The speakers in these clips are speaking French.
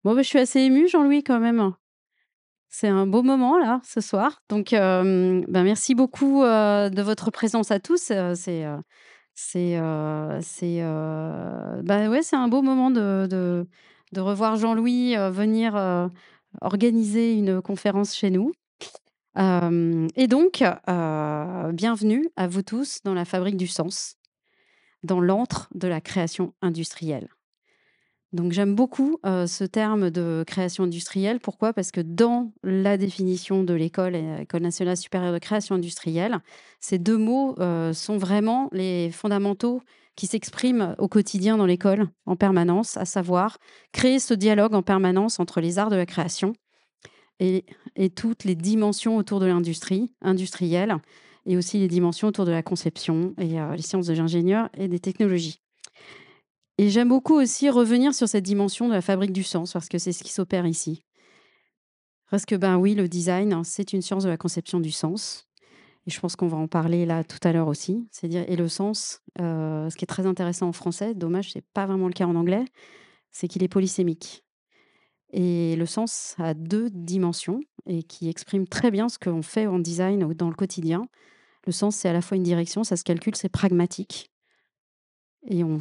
Bon, bah, je suis assez émue, Jean-Louis, quand même. C'est un beau moment, là, ce soir. Donc, bah, merci beaucoup, de votre présence à tous. Bah, ouais, c'est un beau moment de revoir Jean-Louis, venir, organiser une conférence chez nous. Et donc, bienvenue à vous tous dans la fabrique du sens, dans l'antre de la création industrielle. Donc j'aime beaucoup, ce terme de création industrielle. Pourquoi? Parce que dans la définition de l'école, École nationale supérieure de création industrielle, ces 2 mots, sont vraiment les fondamentaux qui s'expriment au quotidien dans l'école, en permanence, à savoir créer ce dialogue en permanence entre les arts de la création et toutes les dimensions autour de l'industrie, industrielle et aussi les dimensions autour de la conception et les sciences de l'ingénieur et des technologies. Et j'aime beaucoup aussi revenir sur cette dimension de la fabrique du sens, parce que c'est ce qui s'opère ici. Parce que, ben oui, le design, hein, c'est une science de la conception du sens. Et je pense qu'on va en parler là tout à l'heure aussi. C'est-à-dire, et le sens, ce qui est très intéressant en français, dommage, c'est pas vraiment le cas en anglais, c'est qu'il est polysémique. Et le sens a 2 dimensions et qui exprime très bien ce qu'on fait en design ou dans le quotidien. Le sens, c'est à la fois une direction, ça se calcule, c'est pragmatique. Et on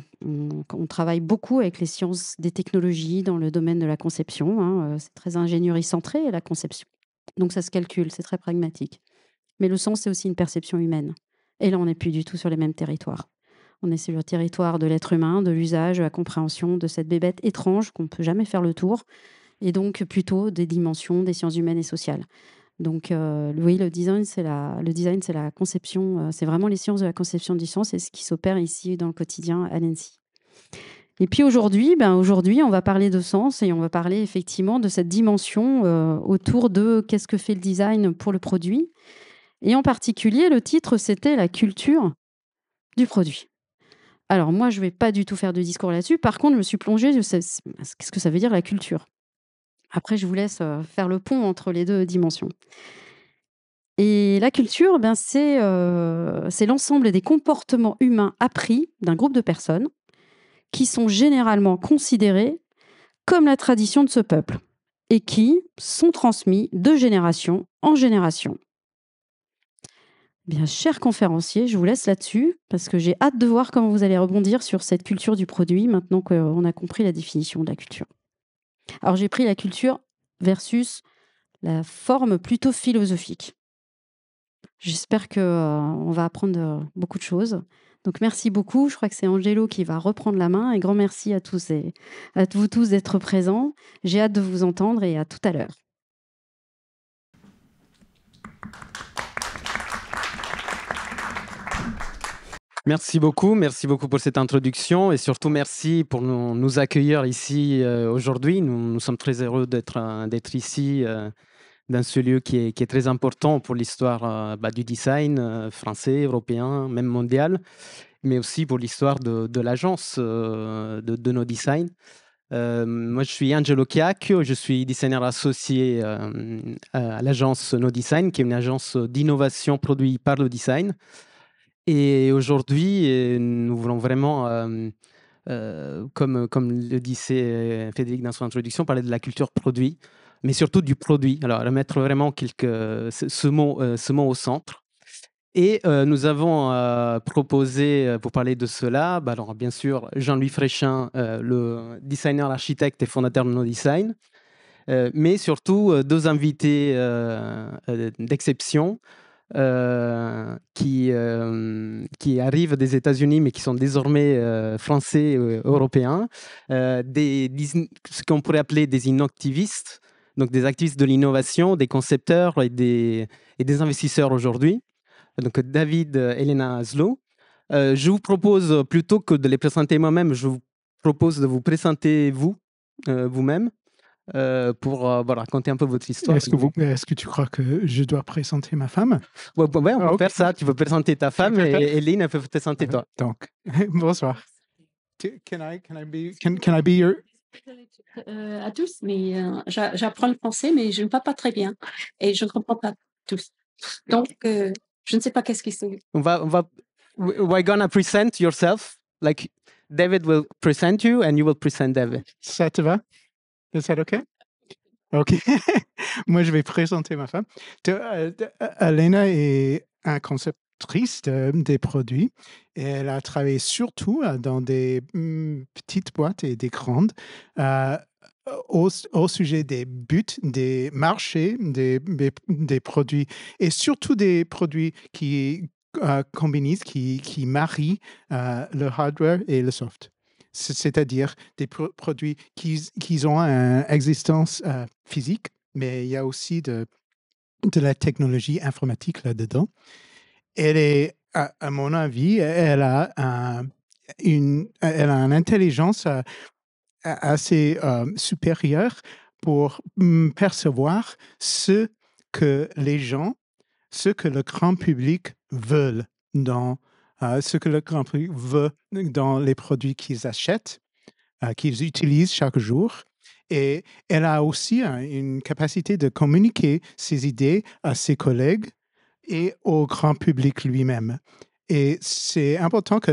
travaille beaucoup avec les sciences des technologies dans le domaine de la conception, hein, c'est très ingénierie centré, la conception. Donc ça se calcule, c'est très pragmatique. Mais le sens, c'est aussi une perception humaine. Et là, on n'est plus du tout sur les mêmes territoires. On est sur le territoire de l'être humain, de l'usage, de la compréhension de cette bébête étrange qu'on ne peut jamais faire le tour, et donc plutôt des dimensions des sciences humaines et sociales. Donc, oui, le design, c'est la conception, c'est vraiment les sciences de la conception du sens, c'est ce qui s'opère ici dans le quotidien à l'ENSI. Et puis aujourd'hui, on va parler de sens et on va parler effectivement de cette dimension, autour de qu'est-ce que fait le design pour le produit? Et en particulier, le titre, c'était la culture du produit. Alors moi, je vais pas du tout faire de discours là-dessus. Par contre, je me suis plongée, qu'est-ce que ça veut dire la culture? Après, je vous laisse, faire le pont entre les 2 dimensions. Et la culture, c'est l'ensemble des comportements humains appris d'un groupe de personnes qui sont généralement considérés comme la tradition de ce peuple et qui sont transmis de génération en génération. Bien, cher conférencier, je vous laisse là-dessus parce que j'ai hâte de voir comment vous allez rebondir sur cette culture du produit maintenant qu'on a compris la définition de la culture. Alors, j'ai pris la culture versus la forme plutôt philosophique. J'espère que, on va apprendre, beaucoup de choses. Donc merci beaucoup. Je crois que c'est Angelo qui va reprendre la main et grand merci à tous et à vous tous d'être présents. J'ai hâte de vous entendre et à tout à l'heure. Merci beaucoup pour cette introduction et surtout merci pour nous accueillir ici aujourd'hui. Nous sommes très heureux d'être ici dans ce lieu qui est très important pour l'histoire du design français, européen, même mondial, mais aussi pour l'histoire de l'agence de No Design. Moi, je suis Angelo Chiacchio, je suis designer associé à l'agence No Design, qui est une agence d'innovation produite par le design. Et aujourd'hui, nous voulons vraiment, comme le disait Frédéric dans son introduction, parler de la culture produit, mais surtout du produit. Alors, remettre vraiment ce mot au centre. Et nous avons proposé, pour parler de cela, alors bien sûr, Jean-Louis Fréchin, le designer, architecte et fondateur de No Design, mais surtout 2 invités d'exception qui arrivent des États-Unis, mais qui sont désormais français, européens, ce qu'on pourrait appeler des innoactivistes, donc des activistes de l'innovation, des concepteurs et des investisseurs aujourd'hui. Donc David, Elena Zlo. Je vous propose, plutôt que de les présenter moi-même, je vous propose de vous présenter vous-même, pour voilà, raconter un peu votre histoire. Est-ce que tu crois que je dois présenter ma femme? Ouais, on peut ok. faire ça. Tu peux présenter ta femme et Lynn, elle peut présenter toi. Donc, bonsoir. Can I be your... À tous, mais j'apprends le français, mais je ne parle pas très bien et je ne comprends pas tous. Donc, je ne sais pas qu'est-ce qu'ils sont. We're gonna present yourself. Like David will present you and you will present David. Ça te va? Is that okay? OK. Moi, je vais présenter ma femme. Elena est un conceptrice des produits et elle a travaillé surtout dans des petites boîtes et des grandes euh, au sujet des buts, des marchés, des produits et surtout des produits qui combinent, qui marient le hardware et le soft. C'est-à-dire des produits qui ont une existence physique, mais il y a aussi de la technologie informatique là-dedans. Elle est, à mon avis, elle a une intelligence assez supérieure pour percevoir ce que les gens, ce que le grand public veulent dans ce que le grand public veut dans les produits qu'ils achètent, qu'ils utilisent chaque jour. Et elle a aussi une capacité de communiquer ses idées à ses collègues et au grand public lui-même. Et c'est important que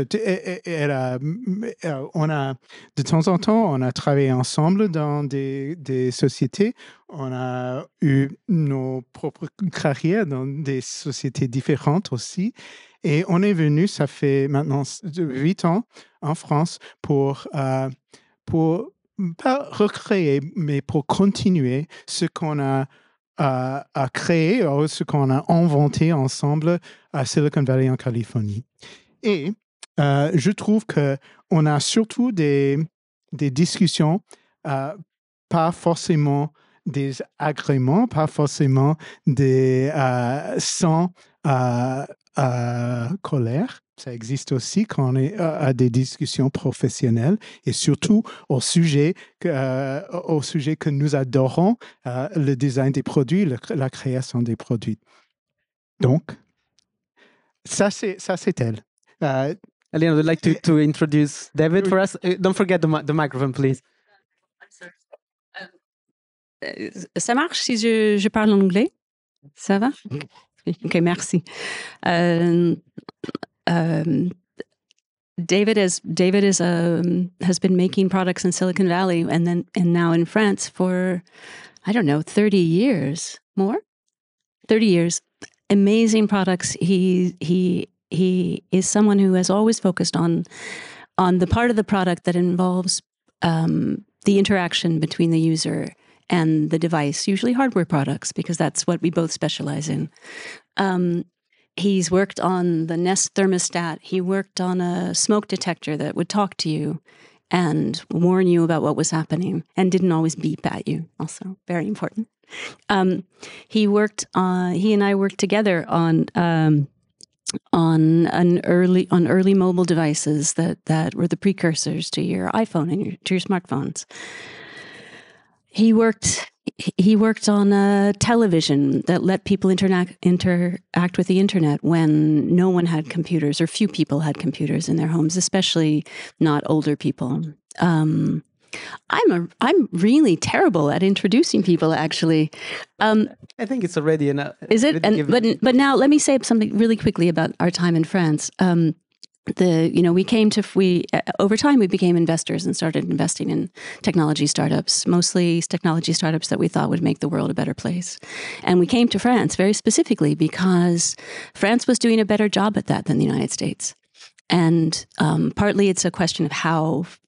on a de temps en temps, on a travaillé ensemble dans des sociétés. On a eu nos propres carrières dans des sociétés différentes aussi. Et on est venu, ça fait maintenant 8 ans en France pour pas recréer, mais pour continuer ce qu'on a à créer, ce qu'on a inventé ensemble à Silicon Valley en Californie. Et je trouve qu'on a surtout des discussions, pas forcément des agréments, pas forcément des sans colère. Ça existe aussi quand on est à des discussions professionnelles et surtout au sujet que nous adorons, le design des produits, la création des produits. Donc, ça c'est elle. Elena, would like to introduce David for us. Don't forget the microphone, please. Ça marche si je parle en anglais? Ça va? OK, merci. David has been making products in Silicon Valley and now in France for, I don't know, 30 years more. 30 years. Amazing products. He is someone who has always focused on the part of the product that involves the interaction between the user and the device, usually hardware products, because that's what we both specialize in. He's worked on the Nest thermostat. He worked on a smoke detector that would talk to you and warn you about what was happening and didn't always beep at you. Also, very important. He and I worked together on early mobile devices that were the precursors to your iPhone and to your smartphones. He worked on a television that let people interact with the internet when no one had computers or few people had computers in their homes, especially not older people. I'm really terrible at introducing people, actually. I think it's already enough. Is it? But now let me say something really quickly about our time in France. Over time we became investors and started investing in technology startups, mostly technology startups that we thought would make the world a better place. And we came to France very specifically because France was doing a better job at that than the United States. And partly it's a question of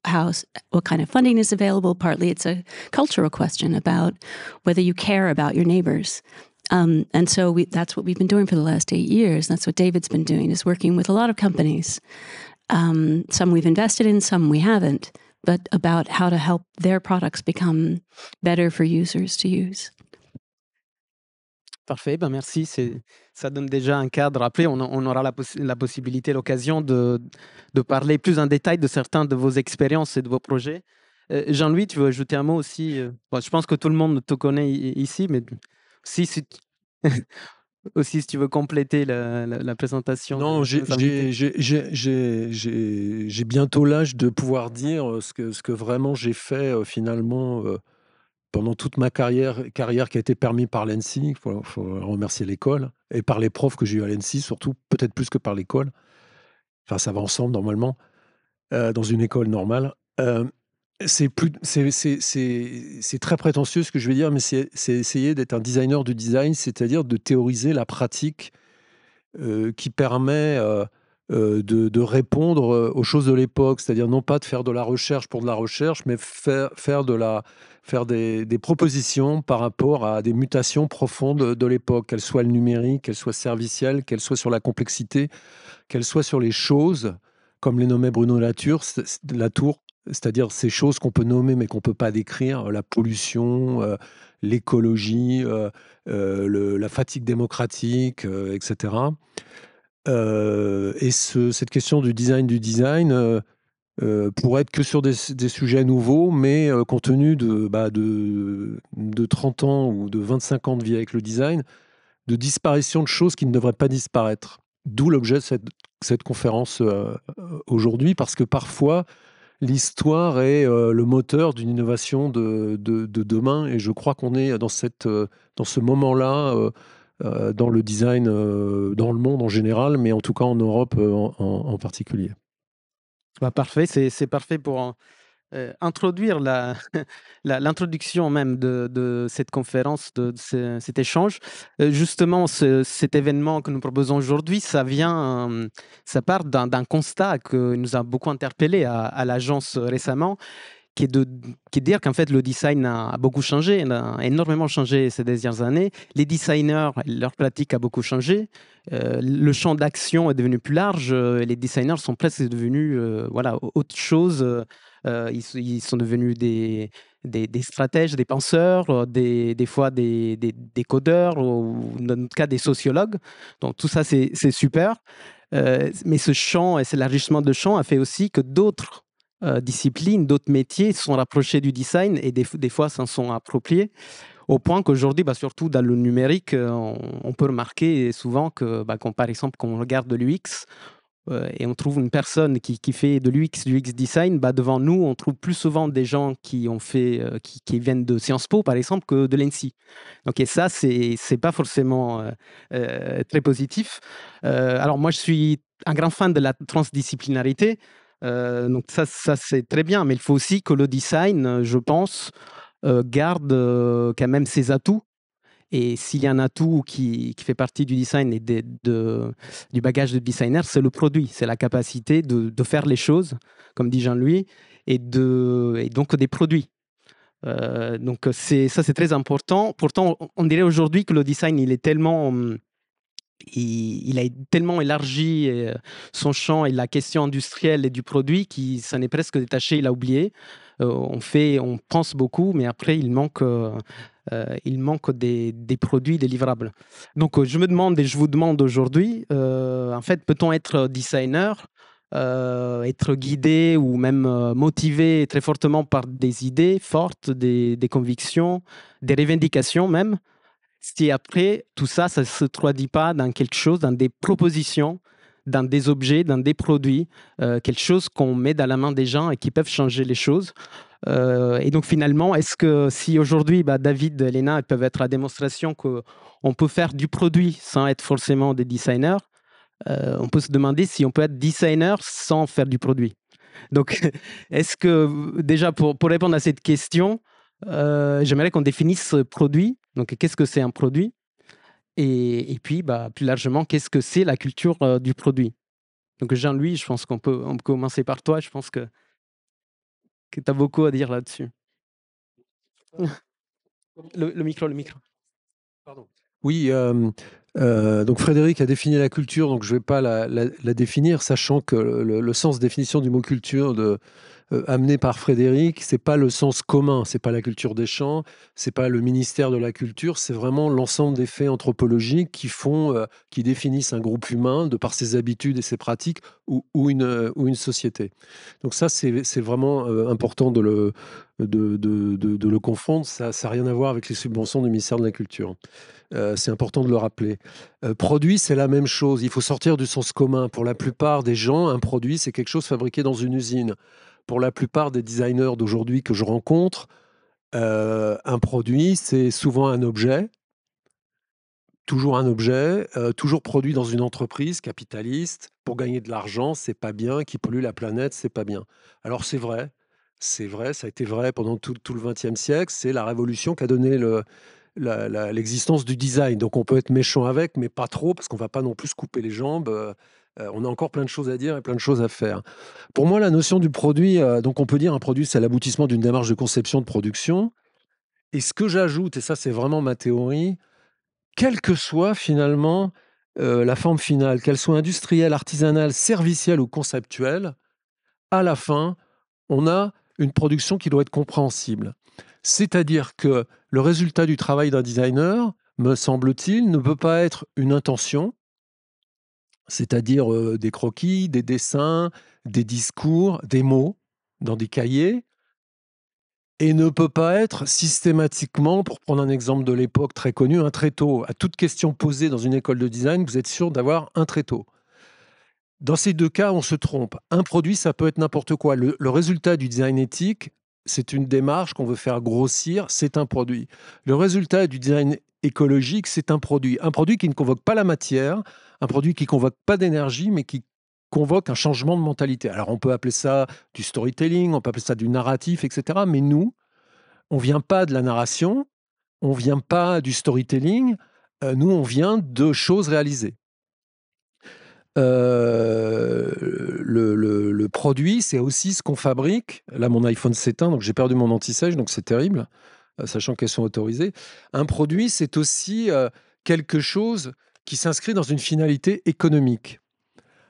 what kind of funding is available. Partly it's a cultural question about whether you care about your neighbors. And so that's what we've been doing for the last 8 years. That's what David's been doing, is working with a lot of companies. Some we've invested in, some we haven't, but about how to help their products become better for users to use. Parfait, ben merci. Ça donne déjà un cadre. Après, on aura la possibilité, l'occasion de parler plus en détail de certains de vos expériences et de vos projets. Jean-Louis, tu veux ajouter un mot aussi? Je pense que tout le monde te connaît ici, mais si tu veux compléter la présentation. Non, j'ai bientôt l'âge de pouvoir dire ce que vraiment j'ai fait finalement pendant toute ma carrière qui a été permise par l'ENSI. Il faut remercier l'école et par les profs que j'ai eu à l'ENSI, surtout, peut-être plus que par l'école. Enfin, ça va ensemble normalement, dans une école normale. C'est très prétentieux ce que je vais dire, mais c'est essayer d'être un designer du design, c'est-à-dire de théoriser la pratique qui permet de répondre aux choses de l'époque, c'est-à-dire non pas de faire de la recherche pour de la recherche, mais faire des propositions par rapport à des mutations profondes de l'époque, qu'elles soient le numérique, qu'elles soient servicielles, qu'elles soient sur la complexité, qu'elles soient sur les choses, comme les nommait Bruno Latour, c'est-à-dire ces choses qu'on peut nommer mais qu'on ne peut pas décrire, la pollution, l'écologie, la fatigue démocratique, etc. Et cette question du design pourrait être que sur des sujets nouveaux, mais compte tenu de 30 ans ou de 25 ans de vie avec le design, de disparition de choses qui ne devraient pas disparaître. D'où l'objet de cette conférence aujourd'hui, parce que parfois, l'histoire est le moteur d'une innovation de demain, et je crois qu'on est dans ce moment-là dans le design, dans le monde en général, mais en tout cas en Europe en particulier. Bah, parfait, c'est parfait pour introduire l'introduction même de cette conférence, de cet échange. Justement, cet événement que nous proposons aujourd'hui, ça part d'un constat que nous a beaucoup interpellé à l'agence récemment, qui est de dire qu'en fait, le design a beaucoup changé, a énormément changé ces dernières années. Les designers, leur pratique a beaucoup changé. Le champ d'action est devenu plus large. Les designers sont presque devenus autre chose. Ils sont devenus des stratèges, des penseurs, des fois des codeurs, ou dans notre cas des sociologues. Donc tout ça, c'est super. Mais ce champ et cet élargissement de champ a fait aussi que d'autres disciplines, d'autres métiers se sont rapprochés du design et des fois s'en sont appropriés, au point qu'aujourd'hui, surtout dans le numérique, on peut remarquer souvent que, par exemple, quand on regarde de l'UX et on trouve une personne qui fait de l'UX, du UX design, devant nous, on trouve plus souvent des gens qui ont fait, qui viennent de Sciences Po, par exemple, que de l'ENSI. Donc, et ça, c'est pas forcément très positif. Alors, moi, je suis un grand fan de la transdisciplinarité. Donc ça c'est très bien, mais il faut aussi que le design, je pense, garde quand même ses atouts. Et s'il y a un atout qui fait partie du design et du bagage de designer, c'est le produit, c'est la capacité de faire les choses, comme dit Jean-Louis, et donc des produits. Donc c'est très important. Pourtant, on dirait aujourd'hui que le design, il est tellement... il a tellement élargi son champ et la question industrielle et du produit qu'il s'en est presque détaché, il a oublié. On pense beaucoup, mais après, il manque des produits, des livrables. Donc, je me demande et je vous demande aujourd'hui, en fait, peut-on être designer, être guidé ou même motivé très fortement par des idées fortes, des convictions, des revendications même, si après, tout ça ne se traduit pas dans quelque chose, dans des propositions, dans des objets, dans des produits, quelque chose qu'on met dans la main des gens et qui peuvent changer les choses. Et donc finalement, est-ce que si aujourd'hui, David et Léna peuvent être la démonstration qu'on peut faire du produit sans être forcément des designers, on peut se demander si on peut être designer sans faire du produit. Donc, est-ce que déjà pour répondre à cette question, j'aimerais qu'on définisse produit. Donc, qu'est-ce que c'est un produit? Et puis, plus largement, qu'est-ce que c'est la culture du produit? Donc, Jean-Louis, je pense qu'on peut commencer par toi. Je pense que tu as beaucoup à dire là-dessus. Le micro. Pardon. Oui, donc Frédéric a défini la culture, donc je ne vais pas la définir, sachant que le sens définition du mot culture amené par Frédéric, c'est pas le sens commun, c'est pas la culture des champs, c'est pas le ministère de la culture, c'est vraiment l'ensemble des faits anthropologiques qui définissent un groupe humain de par ses habitudes et ses pratiques ou une société. Donc ça, c'est vraiment important de le confondre. Ça n'a rien à voir avec les subventions du ministère de la Culture. C'est important de le rappeler. Produit, c'est la même chose. Il faut sortir du sens commun. Pour la plupart des gens, un produit, c'est quelque chose fabriqué dans une usine. Pour la plupart des designers d'aujourd'hui que je rencontre, un produit, c'est souvent un objet, toujours produit dans une entreprise capitaliste pour gagner de l'argent, c'est pas bien, qui pollue la planète, c'est pas bien. Alors c'est vrai, C'est vrai, ça a été vrai pendant tout le XXe siècle. C'est la révolution qui a donné l'existence du design. Donc on peut être méchant avec, mais pas trop, parce qu'on ne va pas non plus se couper les jambes. On a encore plein de choses à dire et plein de choses à faire. Pour moi, la notion du produit, donc on peut dire un produit, c'est l'aboutissement d'une démarche de conception de production. Et ce que j'ajoute, et ça c'est vraiment ma théorie, quelle que soit finalement la forme finale, qu'elle soit industrielle, artisanale, servicielle ou conceptuelle, à la fin, on a une production qui doit être compréhensible. C'est-à-dire que le résultat du travail d'un designer, me semble-t-il, ne peut pas être une intention, c'est-à-dire des croquis, des dessins, des discours, des mots dans des cahiers, et ne peut pas être systématiquement, pour prendre un exemple de l'époque très connu, un tréteau. À toute question posée dans une école de design, vous êtes sûr d'avoir un tréteau. Dans ces deux cas, on se trompe. Un produit, ça peut être n'importe quoi. Le résultat du design éthique, c'est une démarche qu'on veut faire grossir, c'est un produit. Le résultat du design écologique, c'est un produit. Un produit qui ne convoque pas la matière, un produit qui ne convoque pas d'énergie, mais qui convoque un changement de mentalité. Alors, on peut appeler ça du storytelling, on peut appeler ça du narratif, etc. Mais nous, on ne vient pas de la narration, on ne vient pas du storytelling, nous, on vient de choses réalisées. Le produit, c'est aussi ce qu'on fabrique. Là, mon iPhone s'éteint, donc j'ai perdu mon anti-sèche, donc c'est terrible, sachant qu'elles sont autorisées. Un produit, c'est aussi quelque chose qui s'inscrit dans une finalité économique.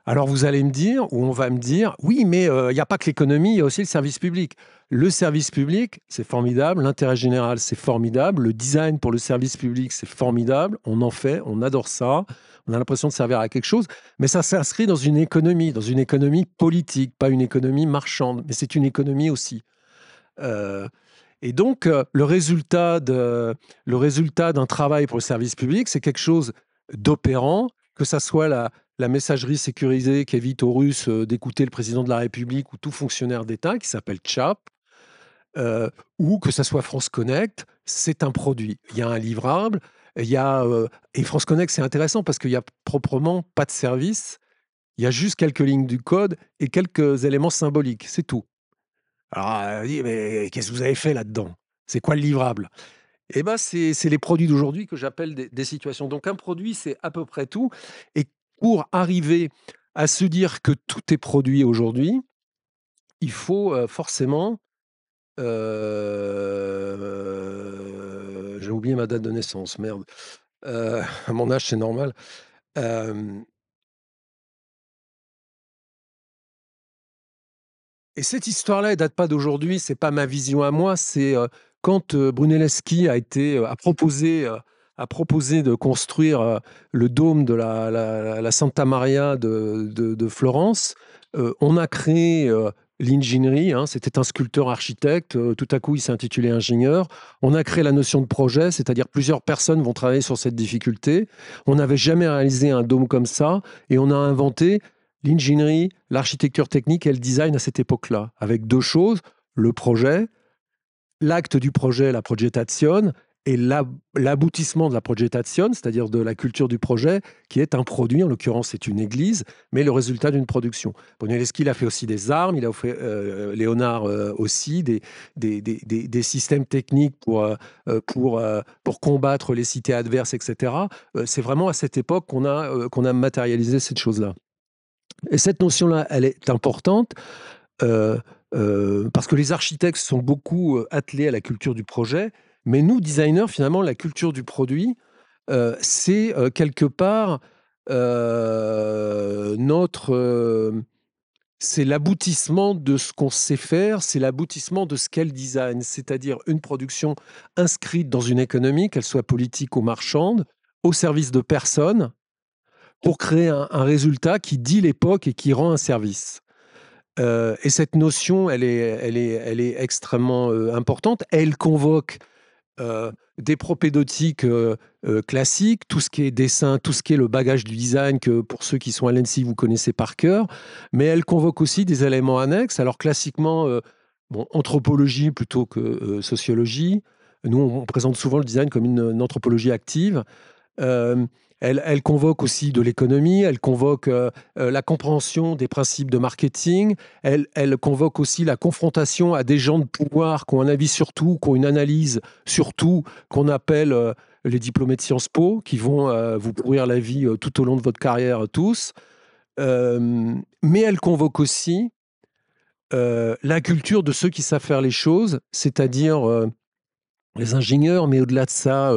Alors vous allez me dire, ou on va me dire, oui, mais il n'y a pas que l'économie, il y a aussi le service public. Le service public, c'est formidable. L'intérêt général, c'est formidable. Le design pour le service public, c'est formidable. On en fait, on adore ça. On a l'impression de servir à quelque chose. Mais ça s'inscrit dans une économie politique, pas une économie marchande, mais c'est une économie aussi. Et donc, le résultat d'un travail pour le service public, c'est quelque chose d'opérant, que ça soit la messagerie sécurisée qui évite aux Russes d'écouter le président de la République ou tout fonctionnaire d'État, qui s'appelle CHAP, ou que ça soit France Connect, c'est un produit. Il y a un livrable, et France Connect, c'est intéressant parce qu'il n'y a proprement pas de service, il y a juste quelques lignes du code et quelques éléments symboliques, c'est tout. Alors, mais qu'est-ce que vous avez fait là-dedans? C'est quoi le livrable? Eh ben, c'est les produits d'aujourd'hui que j'appelle des situations. Donc, un produit, c'est à peu près tout. Et pour arriver à se dire que tout est produit aujourd'hui, il faut forcément... j'ai oublié ma date de naissance, merde. À mon âge, c'est normal. Et cette histoire-là, elle date pas d'aujourd'hui, c'est pas ma vision à moi, c'est quand Brunelleschi a proposé de construire le dôme de la Santa Maria de Florence. On a créé l'ingénierie, hein, c'était un sculpteur architecte, tout à coup il s'est intitulé ingénieur. On a créé la notion de projet, c'est-à-dire plusieurs personnes vont travailler sur cette difficulté. On n'avait jamais réalisé un dôme comme ça et on a inventé l'ingénierie, l'architecture technique et le design à cette époque-là, avec deux choses, le projet, l'acte du projet, la progettazione, et l'aboutissement de la progettazione, c'est-à-dire de la culture du projet, qui est un produit, en l'occurrence c'est une église, mais le résultat d'une production. Brunelleschi, il a fait aussi des armes, il a fait Léonard aussi, des systèmes techniques pour combattre les cités adverses, etc. C'est vraiment à cette époque qu'on a matérialisé cette chose-là. Et cette notion-là, elle est importante parce que les architectes sont beaucoup attelés à la culture du projet, mais nous, designers, finalement, la culture du produit, c'est quelque part c'est l'aboutissement de ce qu'on sait faire, c'est l'aboutissement de ce qu'est le design, c'est-à-dire une production inscrite dans une économie, qu'elle soit politique ou marchande, au service de personnes, pour créer un résultat qui dit l'époque et qui rend un service. Et cette notion, elle est extrêmement importante. Elle convoque des propédeutiques classiques, tout ce qui est dessin, tout ce qui est le bagage du design, que pour ceux qui sont à l'ENSI, vous connaissez par cœur. Mais elle convoque aussi des éléments annexes. Alors classiquement, anthropologie plutôt que sociologie. Nous, on présente souvent le design comme une anthropologie active. Elle convoque aussi de l'économie, elle convoque la compréhension des principes de marketing, elle convoque aussi la confrontation à des gens de pouvoir qui ont un avis sur tout, qui ont une analyse sur tout, qu'on appelle les diplômés de Sciences Po, qui vont vous pourrir la vie tout au long de votre carrière tous. Mais elle convoque aussi la culture de ceux qui savent faire les choses, c'est-à-dire les ingénieurs, mais au-delà de ça,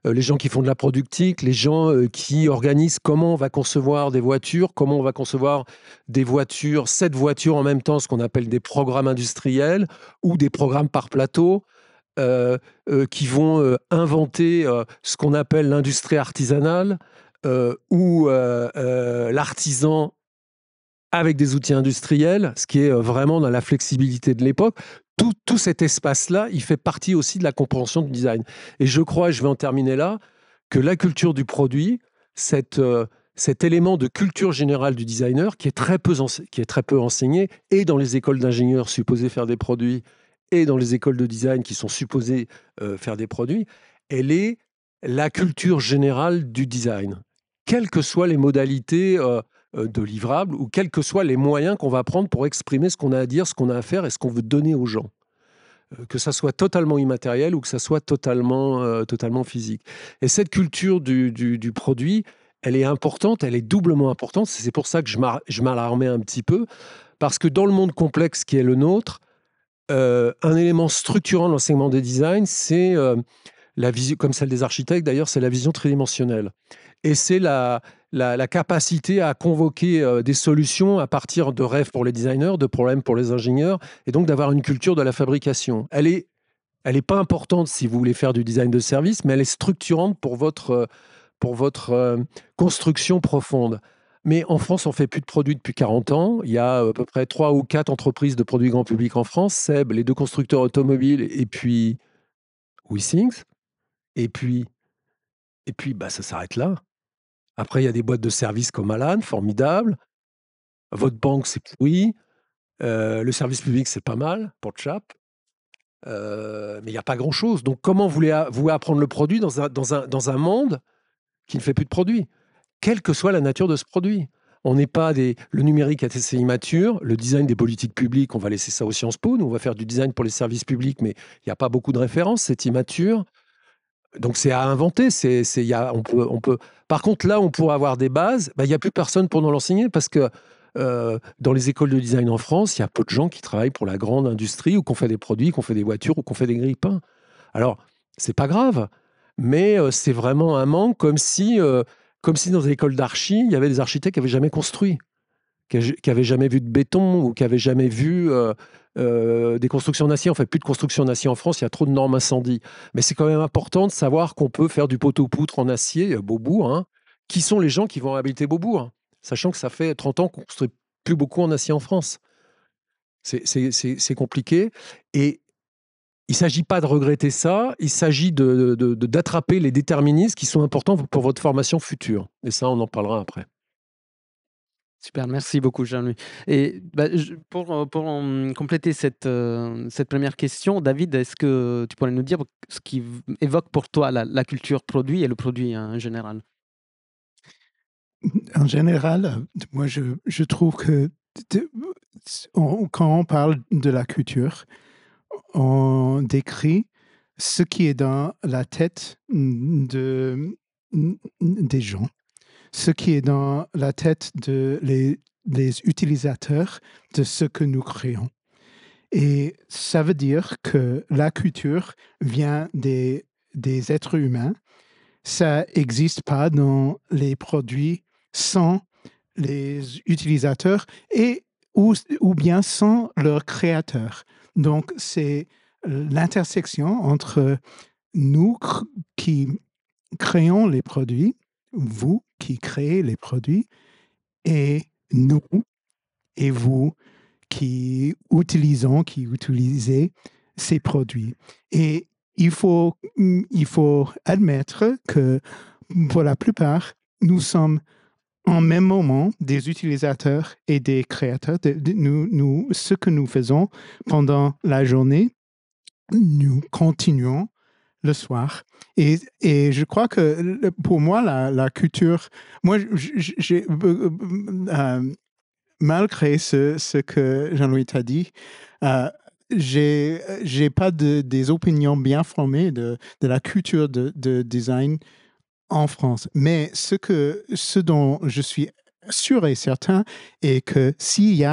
les gens qui font de la productique, les gens qui organisent comment on va concevoir des voitures, comment on va concevoir des voitures, 7 voitures en même temps, ce qu'on appelle des programmes industriels ou des programmes par plateau, qui vont inventer ce qu'on appelle l'industrie artisanale ou l'artisan avec des outils industriels, ce qui est vraiment dans la flexibilité de l'époque. Tout cet espace-là, il fait partie aussi de la compréhension du design. Et je crois, et je vais en terminer là, que la culture du produit, cet élément de culture générale du designer, qui est très peu enseigné, et dans les écoles d'ingénieurs supposées faire des produits, et dans les écoles de design qui sont supposées faire des produits, elle est la culture générale du design. Quelles que soient les modalités de livrables, ou quels que soient les moyens qu'on va prendre pour exprimer ce qu'on a à dire, ce qu'on a à faire et ce qu'on veut donner aux gens. Que ça soit totalement immatériel ou que ça soit totalement physique. Et cette culture du produit, elle est importante, elle est doublement importante. C'est pour ça que je m'alarmais un petit peu, parce que dans le monde complexe qui est le nôtre, un élément structurant de l'enseignement des designs, c'est la vision, comme celle des architectes d'ailleurs, c'est la vision tridimensionnelle. Et c'est la capacité à convoquer des solutions à partir de rêves pour les designers, de problèmes pour les ingénieurs, et donc d'avoir une culture de la fabrication. Elle est pas importante si vous voulez faire du design de service, mais elle est structurante pour votre construction profonde. Mais en France, on ne fait plus de produits depuis 40 ans. Il y a à peu près 3 ou 4 entreprises de produits grand public en France, Seb, les 2 constructeurs automobiles, et puis Wissings. Et puis ça s'arrête là. Après, il y a des boîtes de services comme Alan, formidable. Votre banque, c'est pourri. Le service public, c'est pas mal pour Chap. Mais il n'y a pas grand-chose. Donc, comment voulez-vous apprendre le produit dans un monde qui ne fait plus de produits, quelle que soit la nature de ce produit? On n'est pas le numérique est assez immature, le design des politiques publiques, on va laisser ça aux Sciences Po. Nous, on va faire du design pour les services publics, mais il n'y a pas beaucoup de références, c'est immature. Donc, c'est à inventer. On peut. Par contre, là, on pourrait avoir des bases. Il n'y a plus personne pour nous l'enseigner parce que dans les écoles de design en France, il y a peu de gens qui travaillent pour la grande industrie ou qu'on fait des produits, qu'on fait des voitures ou qu'on fait des grille-pains. Alors, c'est pas grave, mais c'est vraiment un manque, comme si dans les écoles d'archi, il y avait des architectes qui n'avaient jamais construit, qui n'avaient jamais vu de béton ou qui n'avaient jamais vu des constructions en acier. On ne fait plus de construction en acier en France, il y a trop de normes incendie. Mais c'est quand même important de savoir qu'on peut faire du poteau-poutre en acier, Beaubourg. Hein. Qui sont les gens qui vont habiter Beaubourg, sachant que ça fait 30 ans qu'on ne construit plus beaucoup en acier en France. C'est compliqué. Et il ne s'agit pas de regretter ça, il s'agit d'attraper les déterminismes qui sont importants pour votre formation future. Et ça, on en parlera après. Super, merci beaucoup Jean-Louis. Et pour compléter cette première question, David, est-ce que tu pourrais nous dire ce qui évoque pour toi la culture produit et le produit en général? En général, moi je trouve que quand on parle de la culture, on décrit ce qui est dans la tête des gens, ce qui est dans la tête des utilisateurs de ce que nous créons. Et ça veut dire que la culture vient des êtres humains. Ça n'existe pas dans les produits sans les utilisateurs ou bien sans leurs créateurs. Donc, c'est l'intersection entre nous qui créons les produits, vous qui créez les produits, et nous et vous qui utilisez ces produits. Et il faut admettre que pour la plupart, nous sommes en même moment des utilisateurs et des créateurs. Ce que nous faisons pendant la journée, nous continuons le soir. Et je crois que pour moi, la culture, moi, malgré ce que Jean-Louis t'a dit, j'ai pas des opinions bien formées de la culture de design en France. Mais ce dont je suis sûr et certain est que si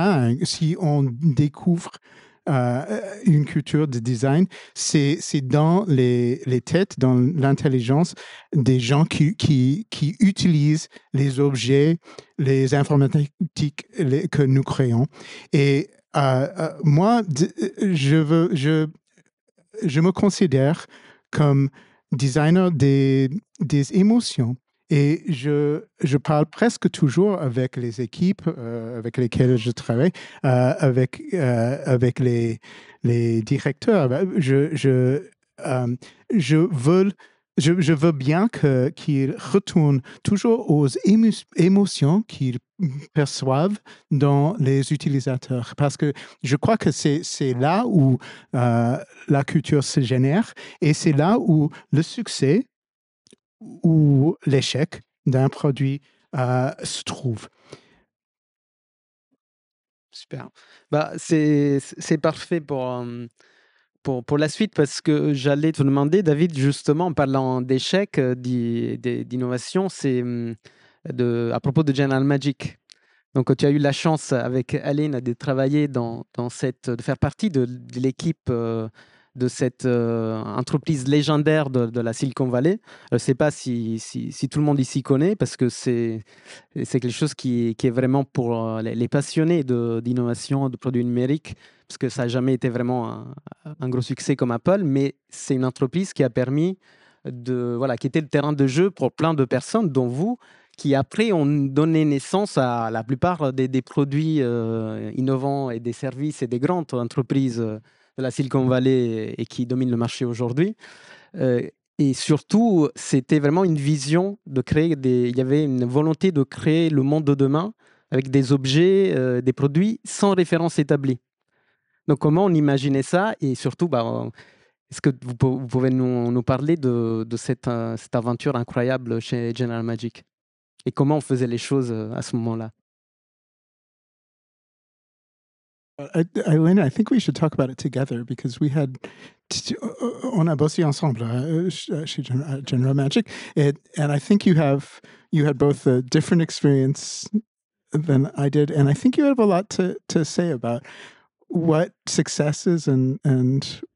on découvre une culture de design, c'est dans les têtes, dans l'intelligence des gens qui utilisent les objets, les informatiques que nous créons. Et moi, je me considère comme designer des émotions. Et je parle presque toujours avec les équipes avec lesquelles je travaille, avec les directeurs. Je veux bien qu'ils retournent toujours aux émotions qu'ils perçoivent dans les utilisateurs. Parce que je crois que c'est là où la culture se génère et c'est là où le succès ou l'échec d'un produit se trouve. Super. Bah, c'est parfait pour la suite parce que j'allais te demander, David, justement, en parlant d'échecs, d'innovation, c'est à propos de General Magic. Donc, tu as eu la chance avec Aline de travailler de faire partie de l'équipe de cette entreprise légendaire de la Silicon Valley. Je ne sais pas si tout le monde ici connaît parce que c'est quelque chose qui est vraiment pour les passionnés d'innovation, de produits numériques, parce que ça n'a jamais été vraiment un gros succès comme Apple, mais c'est une entreprise qui a permis qui était le terrain de jeu pour plein de personnes, dont vous, qui après ont donné naissance à la plupart des produits innovants et des services et des grandes entreprises de la Silicon Valley et qui dominent le marché aujourd'hui. Et surtout, c'était vraiment une vision de créer il y avait une volonté de créer le monde de demain avec des objets, des produits sans référence établie. Donc, comment on imaginait ça? Et surtout, est-ce que vous pouvez nous parler de cette aventure incroyable chez General Magic? Et comment on faisait les choses à ce moment-là? Elena, I think we should talk about it together because we had on a bossé ensemble chez General Magic, and I think you had both a different experience than I did, and I think you have a lot to say about what successes and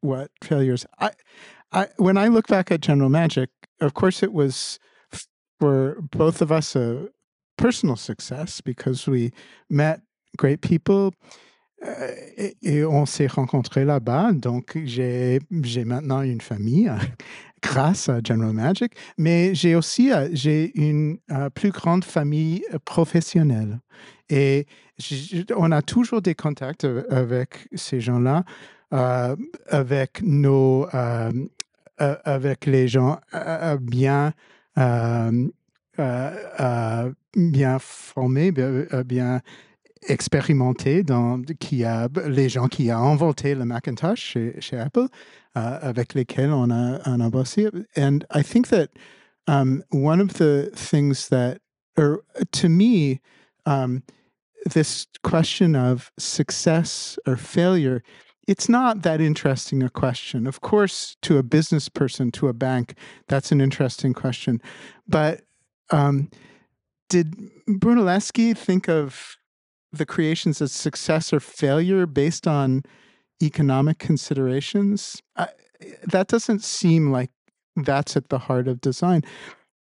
what failures. When I look back at General Magic, of course, it was for both of us a personal success because we met great people. Et on s'est rencontrés là-bas, donc j'ai maintenant une famille grâce à General Magic, mais j'ai aussi une plus grande famille professionnelle. Et on a toujours des contacts avec ces gens-là, avec avec les gens bien bien formés, bien expérimenté les gens qui ont inventé le Macintosh chez Apple, avec lesquels on a bossé. And I think that one of the things that, to me, this question of success or failure, it's not that interesting a question. Of course, to a business person, to a bank, that's an interesting question. But did Brunelleschi think of the creations as success or failure based on economic considerations? That doesn't seem like that's at the heart of design.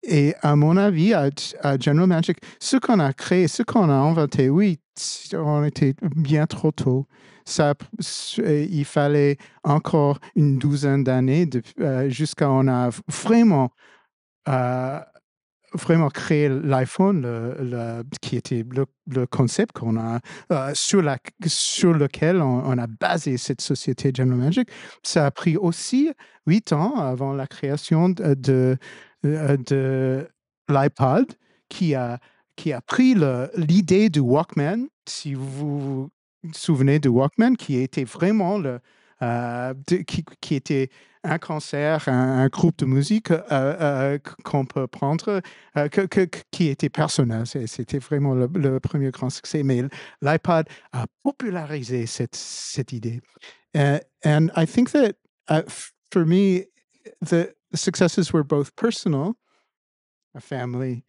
Et à mon avis, à General Magic, ce qu'on a créé, ce qu'on a inventé, oui, on était bien trop tôt. Il fallait encore une douzaine d'années jusqu'à on a vraiment créé l'iPhone, qui était le concept qu'on a sur lequel on a basé cette société General Magic. Ça a pris aussi 8 ans avant la création de l'iPod, qui a pris l'idée du Walkman. Si vous vous souvenez du Walkman, qui était vraiment qui était un concert, un groupe de musique qu'on peut prendre, qui était personnel. C'était vraiment le premier grand succès. Mais l'iPod a popularisé cette idée. And I think that for me, the successes were both personal, a family,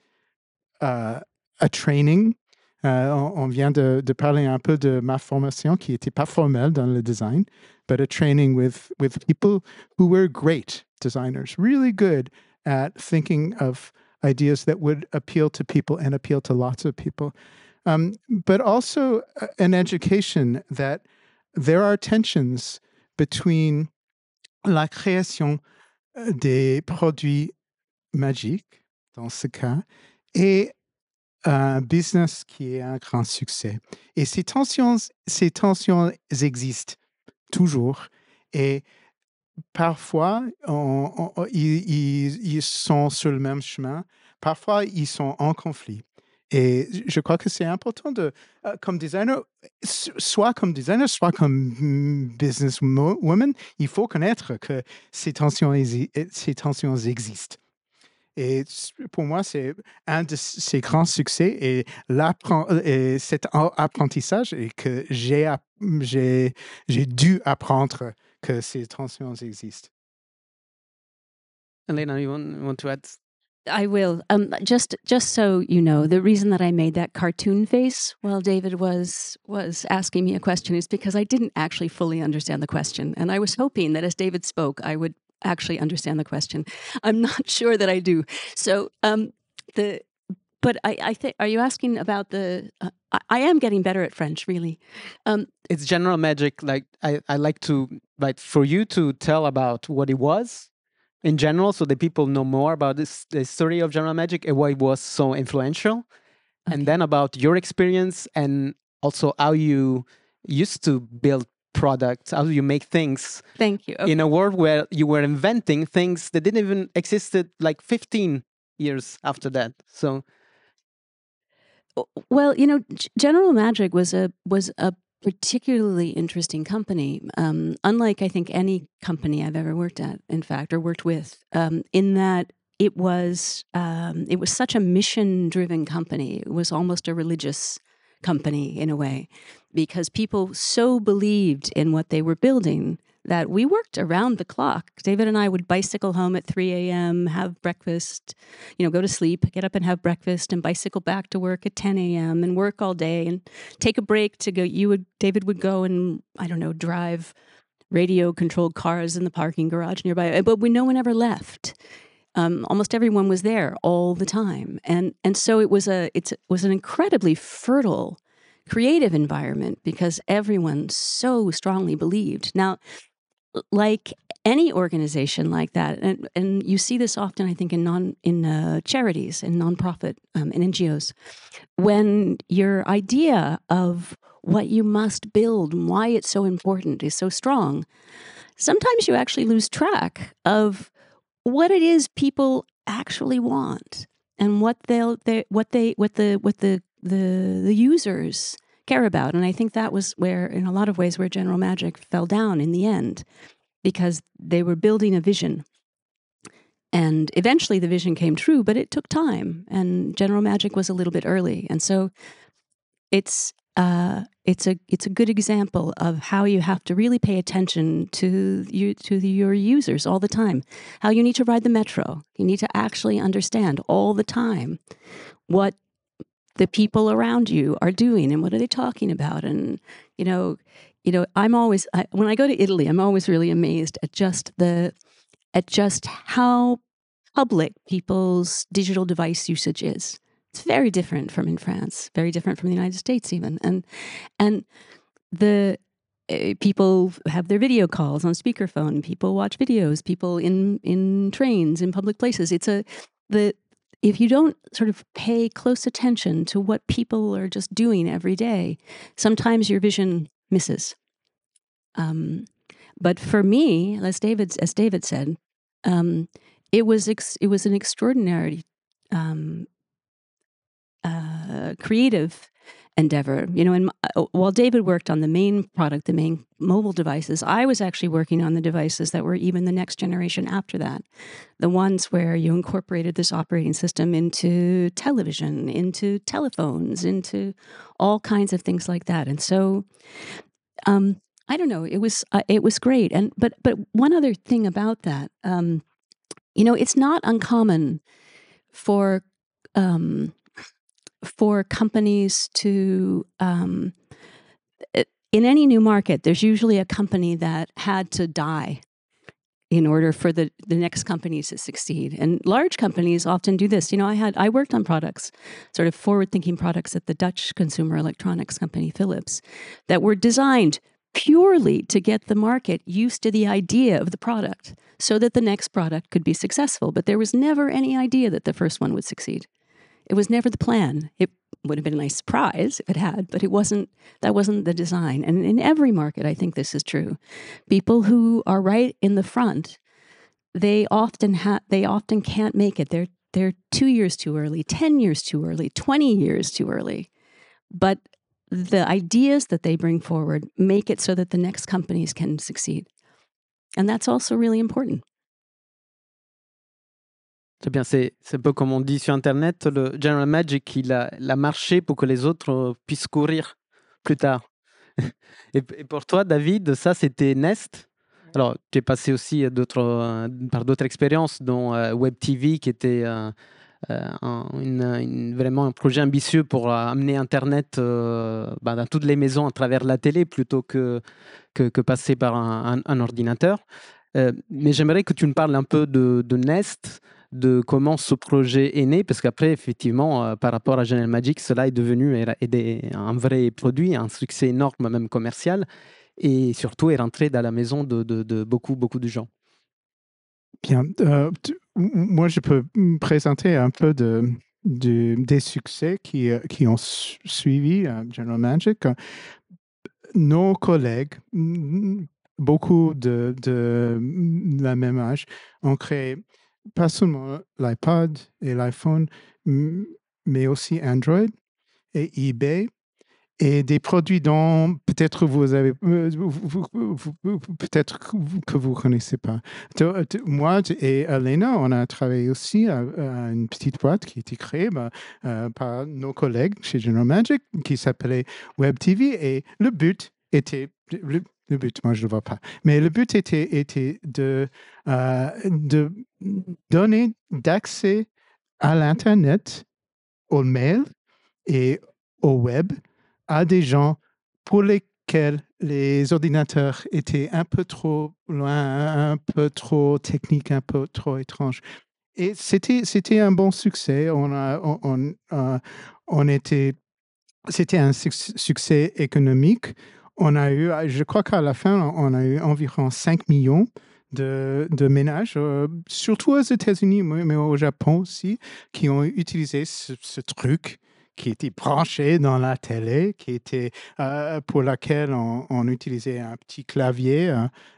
a training. On vient de parler un peu de ma formation qui n'était pas formelle dans le design, but a training with people who were great designers, really good at thinking of ideas that would appeal to people and appeal to lots of people. But also an education that there are tensions between la création des produits magiques, dans ce cas, et un business qui est un grand succès. Et ces tensions existent toujours. Et parfois, ils sont sur le même chemin. Parfois, ils sont en conflit. Et je crois que c'est important comme designer, soit comme designer, soit comme businesswoman, il faut connaître que ces tensions existent. Et pour moi, c'est un de ces grands succès et cet apprentissage et que j'ai dû apprendre que ces tensions existent. Elena, you want to add? I will. Just so you know, the reason that I made that cartoon face while David was asking me a question is because I didn't actually fully understand the question, and I was hoping that as David spoke, I would actually understand the question. I'm not sure that I do. So, but I think, are you asking about the? I am getting better at French, really. It's General Magic. Like I like to for you to tell about what it was in general, so that people know more about the story of General Magic and why it was so influential, and then about your experience and also how you used to build products, how you make things. Thank you. Okay. In a world where you were inventing things that didn't even existed like 15 years after that. So, well, General Magic was a particularly interesting company, unlike I think any company I've ever worked at, in fact, or worked with, in that it was such a mission-driven company. It was almost a religious company in a way, because people so believed in what they were building that we worked around the clock. David and I would bicycle home at 3 a.m., have breakfast, go to sleep, get up and have breakfast, and bicycle back to work at 10 a.m. and work all day and take a break to go. David would go and, I don't know, drive radio-controlled cars in the parking garage nearby. But no one ever left. Almost everyone was there all the time, and so it was an incredibly fertile, creative environment because everyone so strongly believed. Now, like any organization like that, and you see this often, I think, in charities and nonprofit and NGOs, when your idea of what you must build and why it's so important is so strong, sometimes you actually lose track of what it is people actually want and what the users care about. And I think that was where, in a lot of ways, where General Magic fell down in the end, because they were building a vision. And eventually the vision came true, but it took time. And General Magic was a little bit early. And so it's a good example of how you have to really pay attention to your users all the time. How you need to ride the metro. You need to actually understand all the time what the people around you are doing and what are they talking about. And I'm always when I go to Italy, I'm always really amazed at just how public people's digital device usage is. It's very different from in France, very different from the United States even. And the people have their video calls on speakerphone, people watch videos, people in trains, in public places. If you don't sort of pay close attention to what people are just doing every day, sometimes your vision misses. But for me, as David said, it was an extraordinary creative endeavor. While David worked on the main product, the main mobile devices, I was actually working on the devices that were even the next generation after that. The ones where you incorporated this operating system into television, into telephones, into all kinds of things like that. And so, I don't know, it was great. But one other thing about that, it's not uncommon for companies to, in any new market, there's usually a company that had to die in order for the next companies to succeed. And large companies often do this. I worked on products, sort of forward-thinking products at the Dutch consumer electronics company, Philips, that were designed purely to get the market used to the idea of the product so that the next product could be successful. But there was never any idea that the first one would succeed. It was never the plan. It would have been a nice surprise if it had, but that wasn't the design. And in every market, I think this is true. People who are right in the front, they often can't make it. They're 2 years too early, 10 years too early, 20 years too early. But the ideas that they bring forward make it so that the next companies can succeed. And that's also really important. C'est bien, c'est un peu comme on dit sur Internet, le General Magic, il a marché pour que les autres puissent courir plus tard. Et pour toi, David, ça, c'était Nest. Alors, tu es passé aussi par d'autres expériences, dont Web TV, qui était vraiment un projet ambitieux pour amener Internet dans toutes les maisons à travers la télé, plutôt que passer par un ordinateur. Mais j'aimerais que tu me parles un peu de Nest, de comment ce projet est né, parce qu'après, effectivement, par rapport à General Magic, cela est devenu un vrai produit, un succès énorme, même commercial, et surtout est rentré dans la maison de beaucoup, beaucoup de gens. Bien, moi, je peux présenter un peu des succès qui ont suivi General Magic. Nos collègues, beaucoup de la même âge, ont créé pas seulement l'iPod et l'iPhone, mais aussi Android et eBay, et des produits dont peut-être peut-être que vous connaissez pas. Moi et Elena, on a travaillé aussi à une petite boîte qui a été créée par nos collègues chez General Magic, qui s'appelait Web TV, et le but était... Le but, moi je ne le vois pas. Mais le but était de donner d'accès à l'Internet, au mail et au web à des gens pour lesquels les ordinateurs étaient un peu trop loin, un peu trop techniques, un peu trop étranges. Et c'était un bon succès. C'était un succès économique. On a eu, je crois qu'à la fin, on a eu environ 5 millions de ménages, surtout aux États-Unis, mais au Japon aussi, qui ont utilisé ce truc qui était branché dans la télé, pour laquelle on utilisait un petit clavier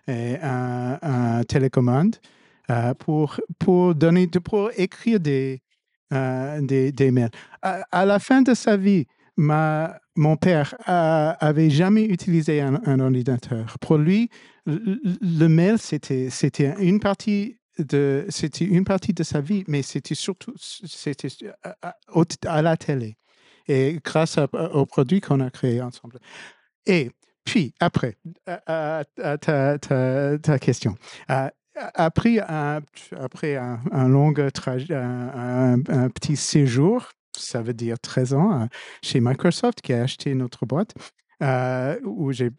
et un télécommande pour écrire des mails. À la fin de sa vie, mon père avait jamais utilisé un ordinateur. Pour lui, le mail, c'était une partie de sa vie, mais c'était surtout à la télé. Et grâce aux produits qu'on a créés ensemble. Et puis, après, à ta question. Après un long trajet, un petit séjour, ça veut dire 13 ans, chez Microsoft, qui a acheté notre boîte, où j'ai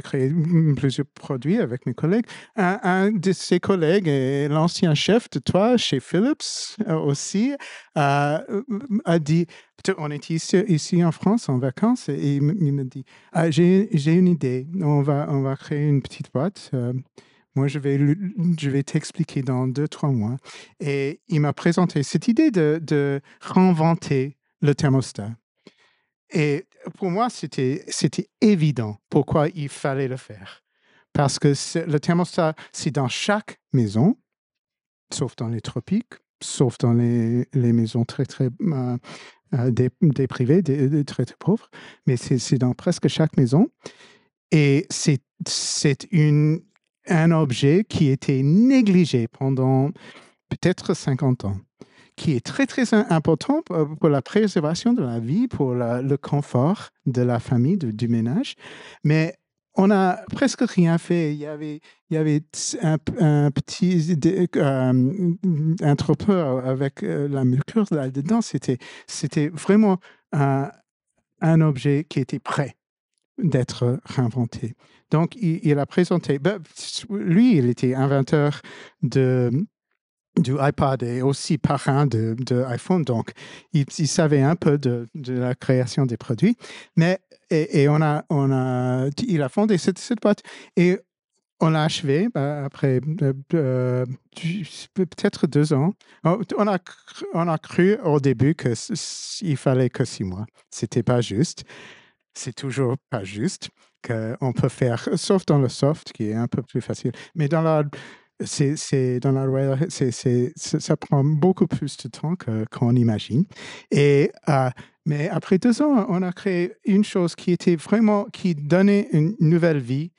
créé plusieurs produits avec mes collègues. Un de ses collègues est l'ancien chef de toi chez Philips aussi, a dit, on était ici en France en vacances, et il me dit, j'ai une idée, on va créer une petite boîte. Moi, je vais t'expliquer dans 2-3 mois. Et il m'a présenté cette idée de réinventer le thermostat. Et pour moi, c'était évident pourquoi il fallait le faire. Parce que le thermostat, c'est dans chaque maison, sauf dans les tropiques, sauf dans les maisons très, très des privés, des très, très pauvres, mais c'est dans presque chaque maison. Et c'est un objet qui était négligé pendant peut-être 50 ans, qui est très, très important pour la préservation de la vie, pour le confort de la famille, du ménage. Mais on n'a presque rien fait. Il y avait un petit entrepôt avec la mercure là-dedans. C'était vraiment un objet qui était prêt d'être réinventé. Donc, il a présenté... lui, il était inventeur du iPod et aussi parrain de iPhone. Donc, il savait un peu de la création des produits. Mais, il a fondé cette boîte et on l'a achevé après peut-être 2 ans. On a cru au début qu'il fallait que 6 mois. C'était pas juste. C'est toujours pas juste qu'on peut faire, sauf dans le soft, qui est un peu plus facile. Mais dans la ça prend beaucoup plus de temps qu'on imagine. Mais après 2 ans, on a créé une chose qui donnait une nouvelle vie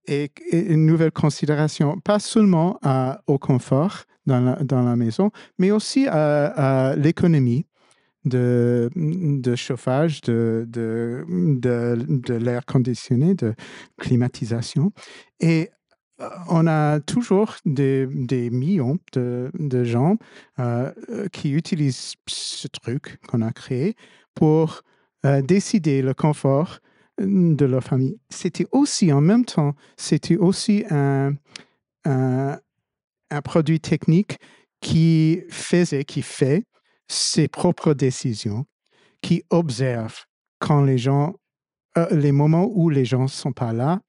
et une nouvelle considération, pas seulement au confort dans la maison, mais aussi à l'économie de chauffage, de l'air conditionné, de climatisation. Et on a toujours des millions de gens qui utilisent ce truc qu'on a créé pour décider le confort de leur famille. En même temps, c'était aussi un produit technique qui fait ses propres décisions, qui observe quand les moments où les gens ne sont pas là,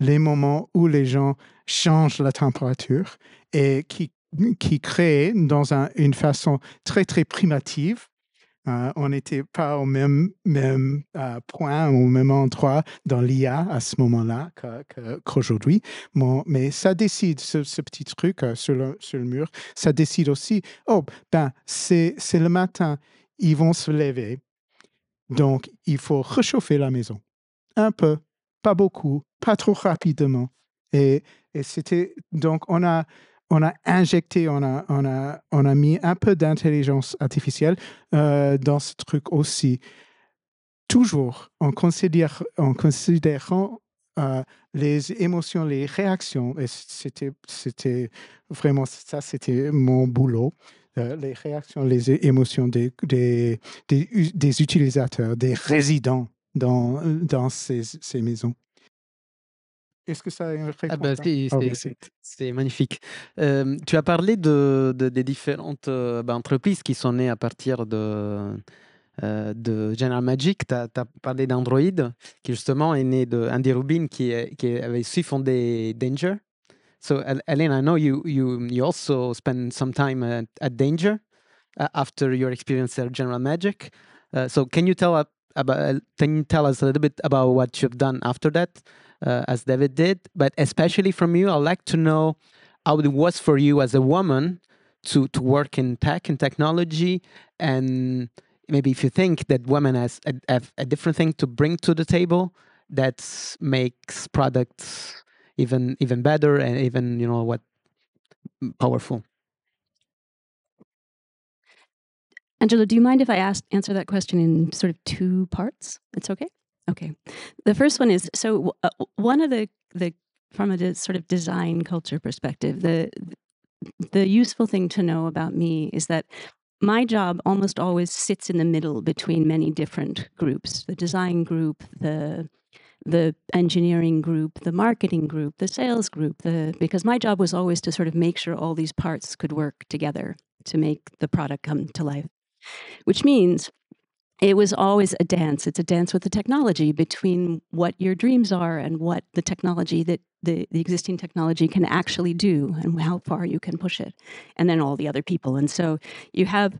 les moments où les gens changent la température et qui crée dans une façon très, très primitive. On n'était pas au même point, au même endroit dans l'IA à ce moment-là qu'aujourd'hui. Mais ça décide, ce petit truc sur le mur, ça décide aussi, c'est le matin, ils vont se lever, donc il faut réchauffer la maison. Un peu, pas beaucoup, pas trop rapidement. Et donc on a injecté, on a mis un peu d'intelligence artificielle dans ce truc aussi. Toujours en considérant les émotions, les réactions. Et c'était vraiment ça, c'était mon boulot. Les réactions, les émotions des utilisateurs, des résidents dans ces maisons. Est-ce que ça a une réponse? Ah bah, Merci. c'est magnifique. Tu as parlé des différentes entreprises qui sont nées à partir de General Magic. Tu as parlé d'Android, qui justement est né d'Andy Rubin, qui avait aussi fondé Danger. So, Elena, I know you also spent some time at Danger after your experience at General Magic. So can you tell us a little bit about what you've done after that, as David did? But especially from you, I'd like to know how it was for you as a woman to work in tech and technology, and maybe if you think that women have a different thing to bring to the table that makes products even better and even powerful. Angelo, do you mind if I answer that question in sort of 2 parts? It's okay? Okay. The first one is, so one of the from a sort of design culture perspective, the useful thing to know about me is that my job almost always sits in the middle between many different groups, the design group, the engineering group, the marketing group, the sales group, because my job was always to sort of make sure all these parts could work together to make the product come to life, which means it was always a dance. It's a dance with the technology between what your dreams are and what the technology that the existing technology can actually do and how far you can push it, and then all the other people. And so you have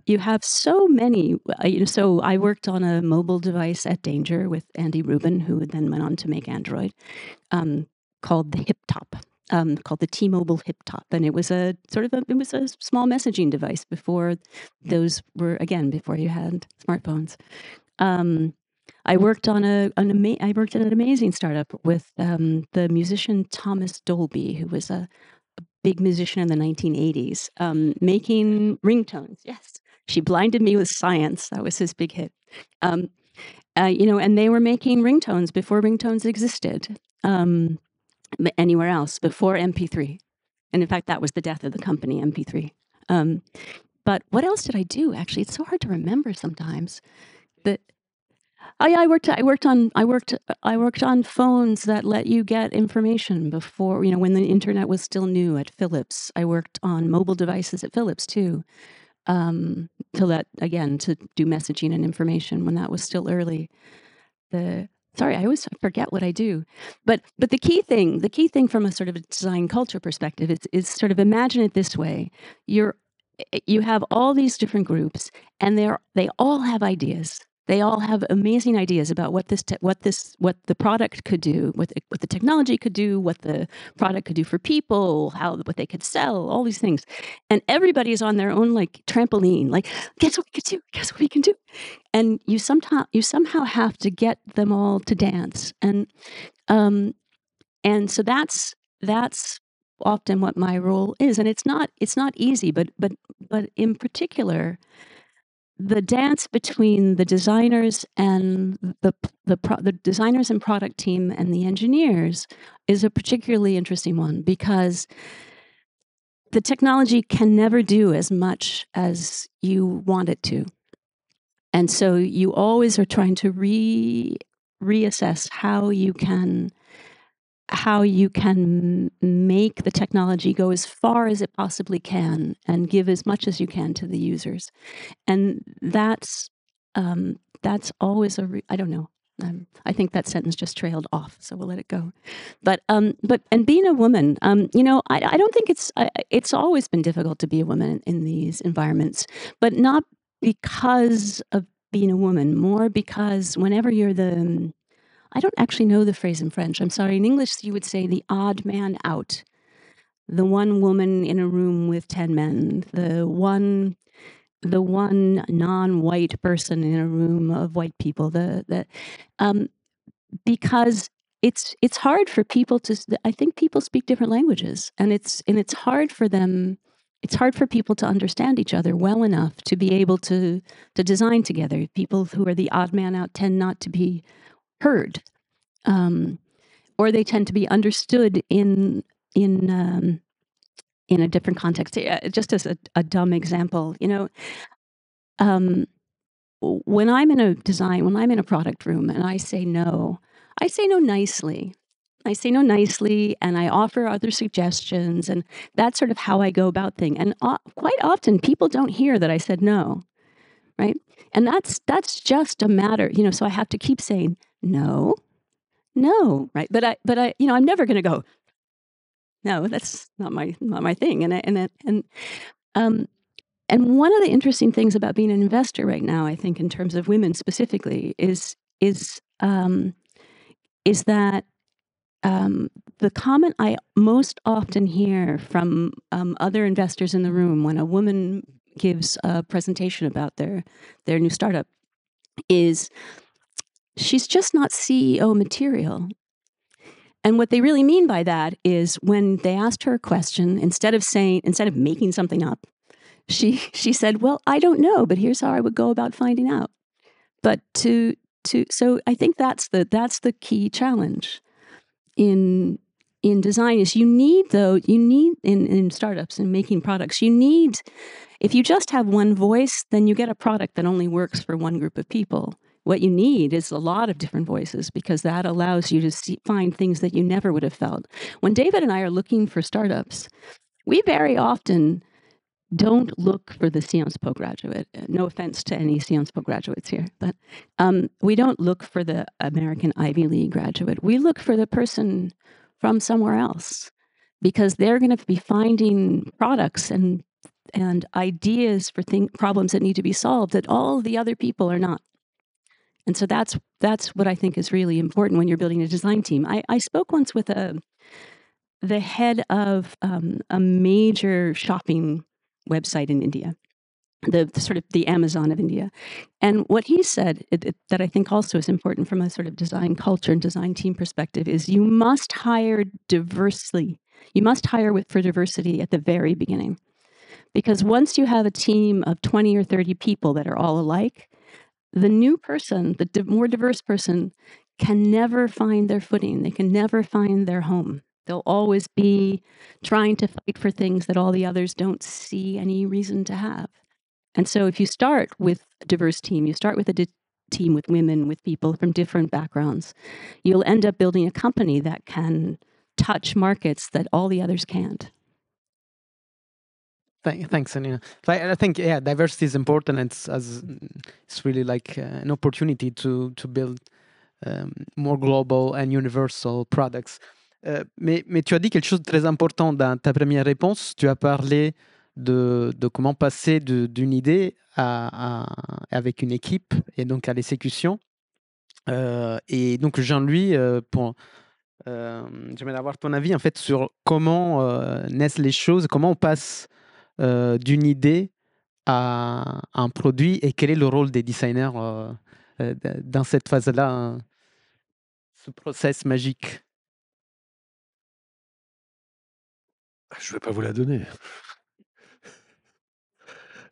so many. So I worked on a mobile device at Danger with Andy Rubin, who then went on to make Android, called the HipTop. called the T-Mobile HipTop, and it was a small messaging device before those were, again, before you had smartphones. I worked on an amazing startup with the musician Thomas Dolby, who was a big musician in the 1980s, making ringtones. Yes, She Blinded Me with Science. That was his big hit. And they were making ringtones before ringtones existed anywhere else, before MP3. And in fact, that was the death of the company, MP3. But what else did I do? Actually, it's so hard to remember sometimes. I worked on phones that let you get information before, when the internet was still new at Philips. I worked on mobile devices at Philips too, to do messaging and information when that was still early. Sorry, I always forget what I do. But the key thing from a sort of a design culture perspective is sort of imagine it this way. You have all these different groups, and they all have ideas. They all have amazing ideas about what the product could do, what the technology could do, what the product could do for people, what they could sell, all these things. And everybody is on their own like trampoline, like, guess what we could do? Guess what we can do? And you somehow have to get them all to dance. And so that's often what my role is. And it's not easy, but in particular, the dance between the designers and the designers and product team and the engineers is a particularly interesting one, because the technology can never do as much as you want it to. And so you always are trying to reassess how you can make the technology go as far as it possibly can and give as much as you can to the users. And that's always I don't know. I think that sentence just trailed off, so we'll let it go. But being a woman, I don't think it's always been difficult to be a woman in these environments, but not because of being a woman, more because whenever you're I don't actually know the phrase in French. I'm sorry. In English, you would say the odd man out, the one woman in a room with 10 men, the one non-white person in a room of white people. Because it's hard for people to. I think people speak different languages, and it's hard for them. It's hard for people to understand each other well enough to be able to design together. People who are the odd man out tend not to be heard, or they tend to be understood in a different context. Just as a dumb example, when I'm in a product room and I say no nicely. I say no nicely, and I offer other suggestions, and that's sort of how I go about things. And quite often, people don't hear that I said no, right? And that's just a matter, so I have to keep saying no, right? But I, I'm never going to go, no, that's not my thing. And one of the interesting things about being an investor right now, I think, in terms of women specifically, is that the comment I most often hear from other investors in the room when a woman gives a presentation about their new startup is, she's just not CEO material. And what they really mean by that is, when they asked her a question, instead of making something up, she said, "Well, I don't know, but here's how I would go about finding out." But so I think that's the key challenge in design, is you need in startups and making products, if you just have one voice, then you get a product that only works for one group of people. What you need is a lot of different voices, because that allows you to find things that you never would have felt. When David and I are looking for startups, we very often don't look for the Sciences Po graduate. No offense to any Sciences Po graduates here, but we don't look for the American Ivy League graduate. We look for the person from somewhere else, because they're going to be finding products and ideas for problems that need to be solved that all the other people are not. And so that's what I think is really important when you're building a design team. I spoke once with the head of a major shopping website in India, the sort of the Amazon of India. And what he said that I think also is important from a sort of design culture and design team perspective is you must hire diversely. You must hire for diversity at the very beginning. Because once you have a team of 20 or 30 people that are all alike, the new person, the more diverse person, can never find their footing. They can never find their home. They'll always be trying to fight for things that all the others don't see any reason to have. And so if you start with a diverse team, you start with a team with women, with people from different backgrounds, you'll end up building a company that can touch markets that all the others can't. Thanks, Alina. I think diversity is important. It's really like an opportunity to build more global and universal products. Mais tu as dit quelque chose de très important dans ta première réponse. Tu as parlé de comment passer d'une idée avec une équipe et donc à l'exécution. Et donc Jean-Louis, j'aimerais avoir ton avis en fait sur comment naissent les choses, comment on passe d'une idée à un produit et quel est le rôle des designers dans cette phase-là, ce process magique. Je ne vais pas vous la donner.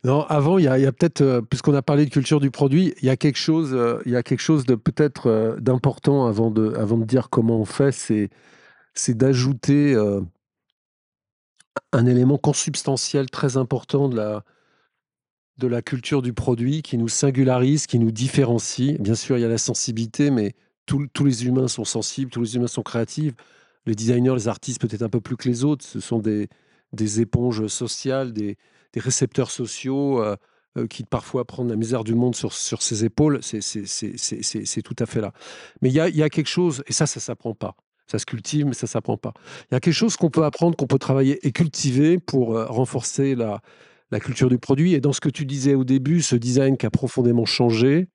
Non, avant, il y a peut-être, puisqu'on a parlé de culture du produit, il y a quelque chose de peut-être d'important avant de dire comment on fait, c'est d'ajouter un élément consubstantiel très important de la culture du produit qui nous singularise, qui nous différencie. Bien sûr, il y a la sensibilité, mais tous les humains sont sensibles, tous les humains sont créatifs. Les designers, les artistes, peut-être un peu plus que les autres, ce sont des éponges sociales, des récepteurs sociaux qui parfois prennent la misère du monde sur ses épaules. C'est tout à fait là. Mais il y a quelque chose, et ça s'apprend pas. Ça se cultive, mais ça s'apprend pas. Il y a quelque chose qu'on peut apprendre, qu'on peut travailler et cultiver pour renforcer la culture du produit. Et dans ce que tu disais au début, ce design qui a profondément changé,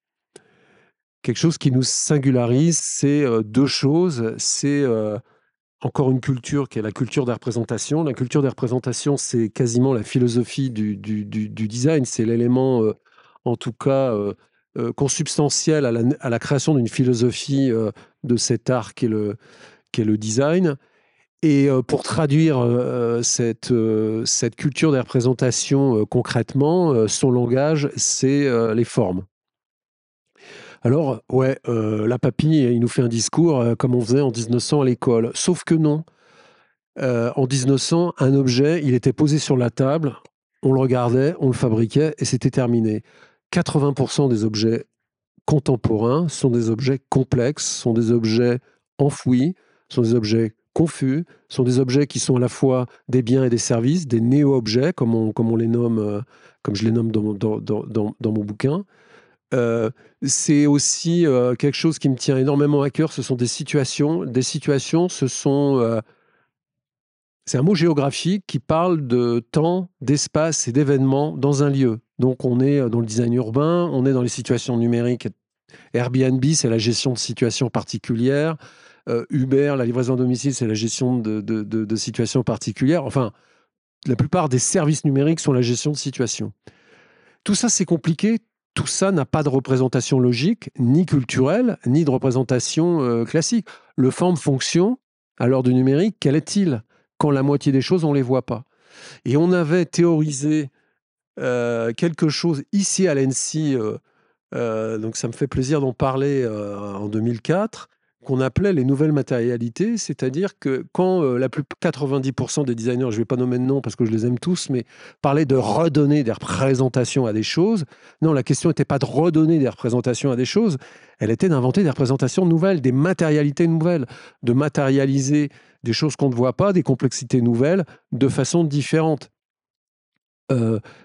quelque chose qui nous singularise, c'est deux choses. C'est encore une culture qui est la culture des représentations. La culture des représentations, c'est quasiment la philosophie du design. C'est l'élément, en tout cas, consubstantiel à la création d'une philosophie de cet art qui est le design. Et pour traduire cette culture des représentations concrètement, son langage, c'est les formes. Alors, ouais, la papy, il nous fait un discours comme on faisait en 1900 à l'école. Sauf que non. En 1900, un objet, il était posé sur la table, on le regardait, on le fabriquait et c'était terminé. 80% des objets contemporains sont des objets complexes, sont des objets enfouis, sont des objets confus, sont des objets qui sont à la fois des biens et des services, des néo-objets, comme on les nomme, comme je les nomme dans mon bouquin. C'est aussi quelque chose qui me tient énormément à cœur, ce sont des situations. Des situations, c'est un mot géographique qui parle de temps, d'espace et d'événements dans un lieu. Donc on est dans le design urbain, on est dans les situations numériques. Airbnb, c'est la gestion de situations particulières. Uber, la livraison à domicile, c'est la gestion de situations particulières. Enfin, la plupart des services numériques sont la gestion de situations. Tout ça, c'est compliqué. Tout ça n'a pas de représentation logique, ni culturelle, ni de représentation classique. Le forme-fonction, à l'heure du numérique, quel est-il ? Quand la moitié des choses, on ne les voit pas. Et on avait théorisé quelque chose ici à l'ENSI, donc ça me fait plaisir d'en parler en 2004, qu'on appelait les nouvelles matérialités, c'est-à-dire que quand 90% des designers, je ne vais pas nommer de nom parce que je les aime tous, mais parlaient de redonner des représentations à des choses, non, la question n'était pas de redonner des représentations à des choses, elle était d'inventer des représentations nouvelles, des matérialités nouvelles, de matérialiser des choses qu'on ne voit pas, des complexités nouvelles, de façon différente.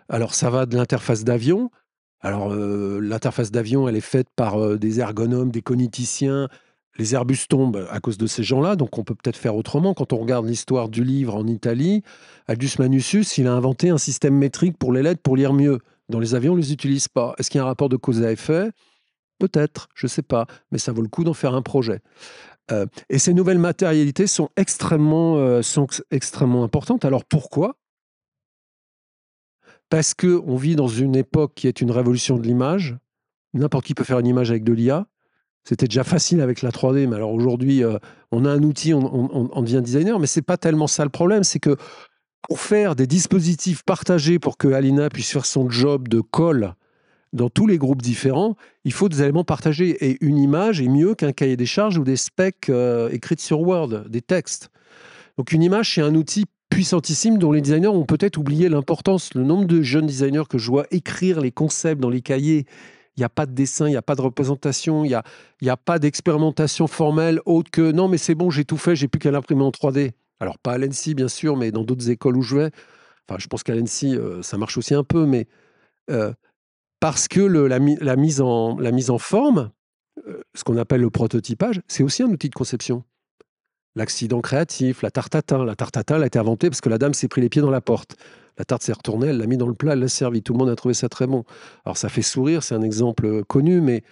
Alors ça va de l'interface d'avion. Alors, l'interface d'avion, elle est faite par des ergonomes, des cogniticiens. Les Airbus tombent à cause de ces gens-là, donc on peut peut-être faire autrement. Quand on regarde l'histoire du livre en Italie, Aldus Manutius, il a inventé un système métrique pour les lettres pour lire mieux. Dans les avions, on ne les utilise pas. Est-ce qu'il y a un rapport de cause à effet ? Peut-être, je ne sais pas, mais ça vaut le coup d'en faire un projet. Et ces nouvelles matérialités sont extrêmement importantes. Alors pourquoi ? Parce qu'on vit dans une époque qui est une révolution de l'image. N'importe qui peut faire une image avec de l'IA. C'était déjà facile avec la 3D, mais alors aujourd'hui, on a un outil, on devient designer, mais c'est pas tellement ça le problème. C'est que pour faire des dispositifs partagés pour que Alina puisse faire son job de colle dans tous les groupes différents, il faut des éléments partagés. Et une image est mieux qu'un cahier des charges ou des specs écrites sur Word, des textes. Donc une image, c'est un outil puissantissime dont les designers ont peut-être oublié l'importance. Le nombre de jeunes designers que je vois écrire les concepts dans les cahiers, il n'y a pas de dessin, il n'y a pas de représentation, il n'y a pas d'expérimentation formelle autre que « non, mais c'est bon, j'ai tout fait, j'ai plus qu'à l'imprimer en 3D ». Alors pas à l'ENSI, bien sûr, mais dans d'autres écoles où je vais. Enfin, je pense qu'à l'ENSI, ça marche aussi un peu, mais parce que la mise en forme, ce qu'on appelle le prototypage, c'est aussi un outil de conception. L'accident créatif, la tarte tatin. La tarte tatin, elle a été inventée parce que la dame s'est pris les pieds dans la porte. La tarte s'est retournée, elle l'a mis dans le plat, elle l'a servi. Tout le monde a trouvé ça très bon. Alors ça fait sourire, c'est un exemple connu, mais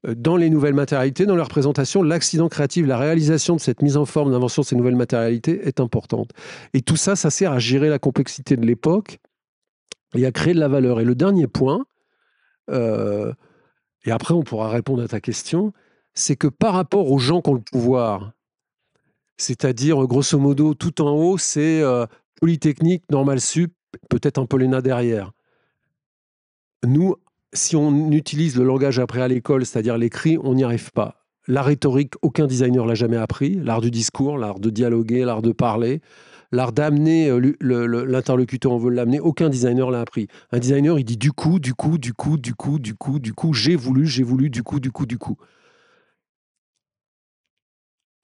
dans les nouvelles matérialités, dans la représentation, l'accident créatif, la réalisation de cette mise en forme, l'invention de ces nouvelles matérialités est importante. Et tout ça, ça sert à gérer la complexité de l'époque et à créer de la valeur. Et le dernier point, et après on pourra répondre à ta question, c'est que par rapport aux gens qui ont le pouvoir, c'est-à-dire, grosso modo, tout en haut, c'est Polytechnique, Normal Sup, peut-être un peu l'ENA derrière. Nous, si on utilise le langage appris à l'école, c'est-à-dire l'écrit, on n'y arrive pas. La rhétorique, aucun designer l'a jamais appris. L'art du discours, l'art de dialoguer, l'art de parler, l'art d'amener l'interlocuteur, on veut l'amener, aucun designer l'a appris. Un designer, il dit du coup, j'ai voulu, du coup.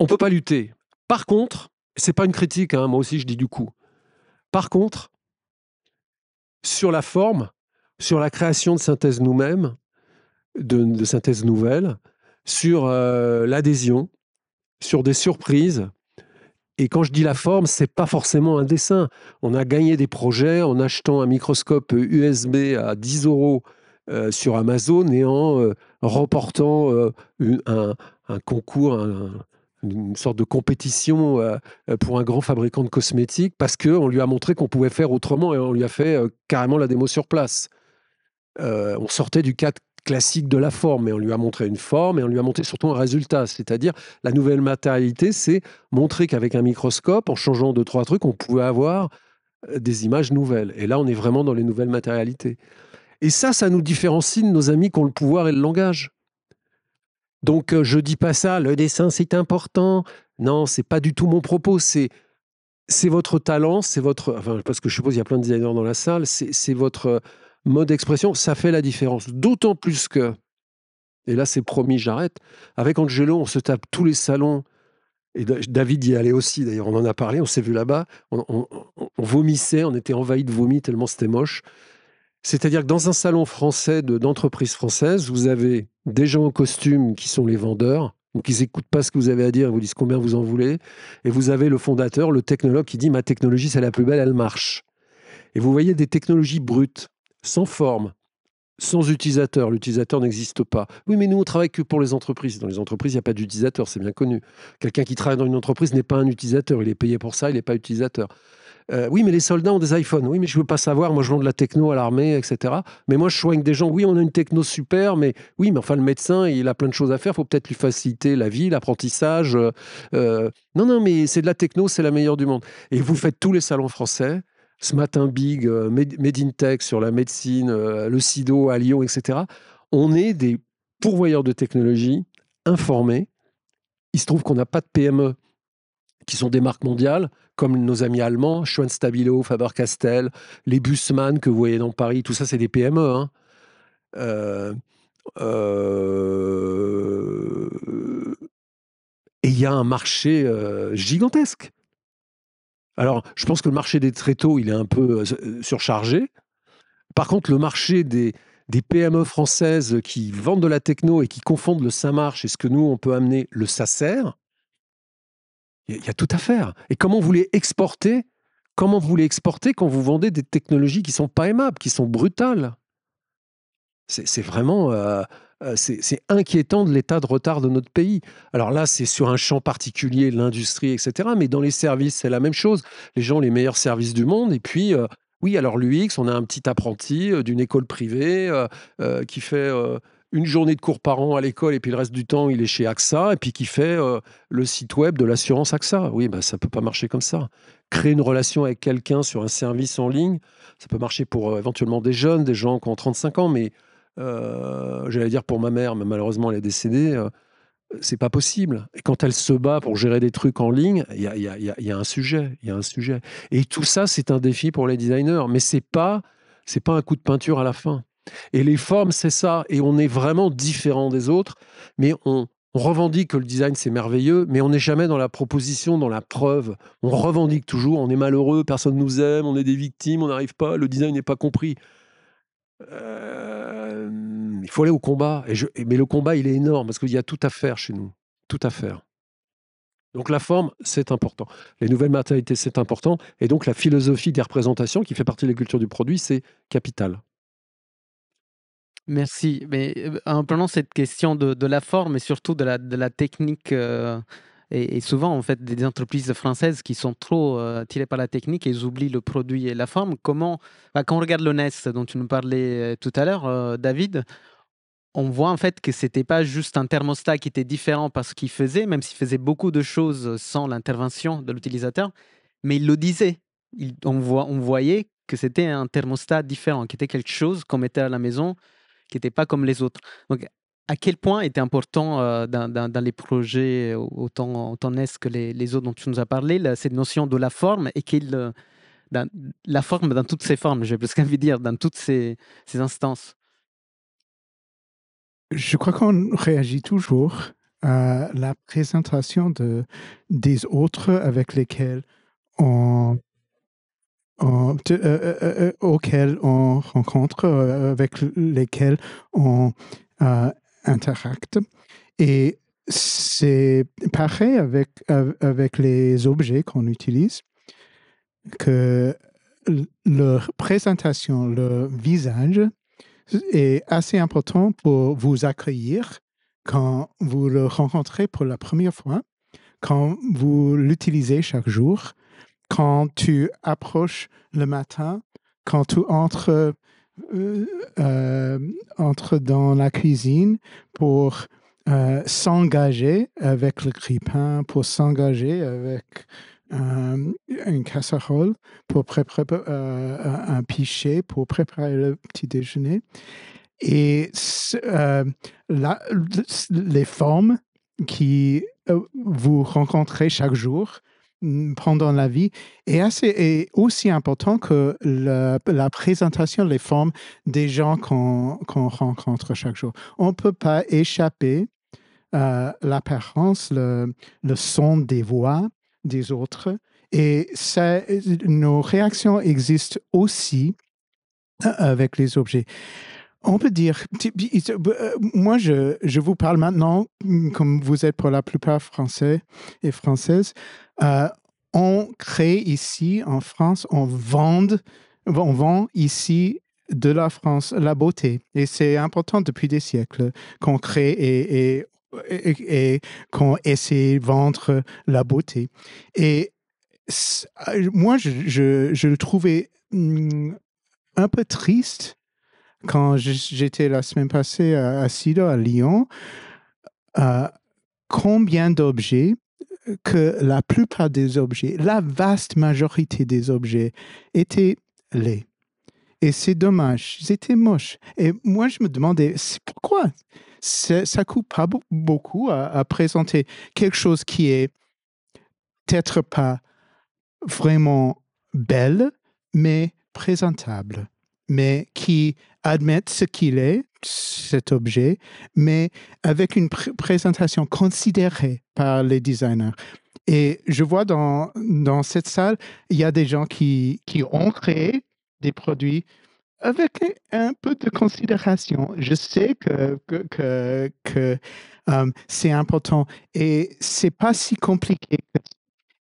On peut pas lutter. Par contre, c'est pas une critique, hein, moi aussi je dis du coup. Par contre, sur la forme, sur la création de synthèse nous-mêmes, de synthèse nouvelle, sur l'adhésion, sur des surprises. Et quand je dis la forme, c'est pas forcément un dessin. On a gagné des projets en achetant un microscope USB à 10 € sur Amazon et en remportant un concours, une sorte de compétition pour un grand fabricant de cosmétiques parce qu'on lui a montré qu'on pouvait faire autrement et on lui a fait carrément la démo sur place. On sortait du cadre classique de la forme, mais on lui a montré une forme et on lui a montré surtout un résultat. C'est-à-dire, la nouvelle matérialité, c'est montrer qu'avec un microscope, en changeant 2-3 trucs, on pouvait avoir des images nouvelles. Et là, on est vraiment dans les nouvelles matérialités. Et ça nous différencie de nos amis qui ont le pouvoir et le langage. Donc, je dis pas ça, le dessin, c'est important. Non, c'est pas du tout mon propos. C'est votre talent, c'est votre... Enfin, parce que je suppose qu'il y a plein de designers dans la salle. C'est votre mode d'expression. Ça fait la différence. D'autant plus que, et là, c'est promis, j'arrête. Avec Angelo, on se tape tous les salons. Et David y allait aussi, d'ailleurs, on en a parlé. On s'est vu là-bas. On vomissait, on était envahi de vomi tellement c'était moche. C'est-à-dire que dans un salon français d'entreprise française, vous avez des gens en costume qui sont les vendeurs, donc ils n'écoutent pas ce que vous avez à dire, ils vous disent combien vous en voulez, et vous avez le fondateur, le technologue qui dit « ma technologie c'est la plus belle, elle marche ». Et vous voyez des technologies brutes, sans forme, sans utilisateur. L'utilisateur n'existe pas. Oui, mais nous, on travaille que pour les entreprises. Dans les entreprises, il n'y a pas d'utilisateur, c'est bien connu. Quelqu'un qui travaille dans une entreprise n'est pas un utilisateur, il est payé pour ça, il n'est pas utilisateur. Oui, mais les soldats ont des iPhones. Oui, mais je ne veux pas savoir. Moi, je vends de la techno à l'armée, etc. Mais moi, je soigne des gens. Oui, on a une techno super, mais oui, mais enfin, le médecin, il a plein de choses à faire. Il faut peut-être lui faciliter la vie, l'apprentissage. Non, mais c'est de la techno, c'est la meilleure du monde. Et vous faites tous les salons français. Ce matin, Big, Made in Tech sur la médecine, le SIDO à Lyon, etc. On est des pourvoyeurs de technologie informés. Il se trouve qu'on n'a pas de PME qui sont des marques mondiales, comme nos amis allemands, Schwann-Stabilo, Faber-Castell, les Bussmann que vous voyez dans Paris, tout ça, c'est des PME. Hein. Et il y a un marché gigantesque. Alors, je pense que le marché des tréteaux, il est un peu surchargé. Par contre, le marché des PME françaises qui vendent de la techno et qui confondent le ça marche et ce que nous, on peut amener, le ça sert, il y a tout à faire. Et comment vous les exportez quand vous vendez des technologies qui ne sont pas aimables, qui sont brutales? C'est vraiment... c'est inquiétant de l'état de retard de notre pays. Alors là, c'est sur un champ particulier, l'industrie, etc. Mais dans les services, c'est la même chose. Les gens ont les meilleurs services du monde. Et puis, oui, alors l'UX, on a un petit apprenti d'une école privée qui fait une journée de cours par an à l'école et puis le reste du temps, il est chez AXA et puis qui fait le site web de l'assurance AXA. Oui, bah, ça ne peut pas marcher comme ça. Créer une relation avec quelqu'un sur un service en ligne, ça peut marcher pour éventuellement des jeunes, des gens qui ont 35 ans, mais j'allais dire pour ma mère, mais malheureusement elle est décédée, c'est pas possible. Et quand elle se bat pour gérer des trucs en ligne, il y a un sujet, il y a un sujet. Et tout ça, c'est un défi pour les designers, mais c'est pas un coup de peinture à la fin. Et les formes, c'est ça. Et on est vraiment différent des autres, mais on revendique que le design, c'est merveilleux, mais on n'est jamais dans la proposition, dans la preuve. On revendique toujours, on est malheureux, personne nous aime, on est des victimes, on n'arrive pas, le design n'est pas compris. Il faut aller au combat. Mais le combat, il est énorme parce qu'il y a tout à faire chez nous. Tout à faire. Donc la forme, c'est important. Les nouvelles matérialités, c'est important. Et donc la philosophie des représentations, qui fait partie de la culture du produit, c'est capital. Merci. Mais en prenant cette question de la forme et surtout de la technique, et souvent, en fait, des entreprises françaises qui sont trop tirées par la technique et ils oublient le produit et la forme. Comment, quand on regarde le Nest dont tu nous parlais tout à l'heure, David, on voit en fait que c'était pas juste un thermostat qui était différent parce qu'il faisait, même s'il faisait beaucoup de choses sans l'intervention de l'utilisateur, mais il le disait. On voyait que c'était un thermostat différent, qui était quelque chose qu'on mettait à la maison, qui n'était pas comme les autres. Donc, à quel point était important dans les projets autant NES que les autres dont tu nous as parlé, cette notion de la forme et la forme dans toutes ses formes, j'ai presque envie de dire, dans toutes ces instances. Je crois qu'on réagit toujours à la présentation des autres avec lesquels auxquels on rencontre, avec lesquels on interacte. Et c'est pareil avec les objets qu'on utilise, que leur présentation, leur visage est assez important pour vous accueillir quand vous le rencontrez pour la première fois, quand vous l'utilisez chaque jour, quand tu approches le matin, quand tu entres dans la cuisine pour s'engager avec le grille-pain, pour s'engager avec une casserole, pour préparer un pichet, pour préparer le petit déjeuner. Et les formes qui vous rencontrez chaque jour pendant la vie est aussi important que la présentation, les formes des gens qu'on rencontre chaque jour. On ne peut pas échapper à l'apparence, le son des voix des autres. Et nos réactions existent aussi avec les objets. On peut dire, moi je vous parle maintenant, comme vous êtes pour la plupart français et françaises, on crée ici en France, on vend ici de la France la beauté. Et c'est important depuis des siècles qu'on crée et qu'on essaie de vendre la beauté. Et moi, je le trouvais un peu triste quand j'étais la semaine passée à Sida, à Lyon, combien d'objets, que la plupart des objets, la vaste majorité des objets étaient laids. Et c'est dommage, ils étaient moches. Et moi, je me demandais, pourquoi ça coûte pas beaucoup à présenter quelque chose qui est peut-être pas vraiment belle, mais présentable, mais qui admettent ce qu'il est, cet objet, mais avec une présentation considérée par les designers. Et je vois dans cette salle, il y a des gens qui ont créé des produits avec un peu de considération. Je sais que c'est important et c'est pas si compliqué.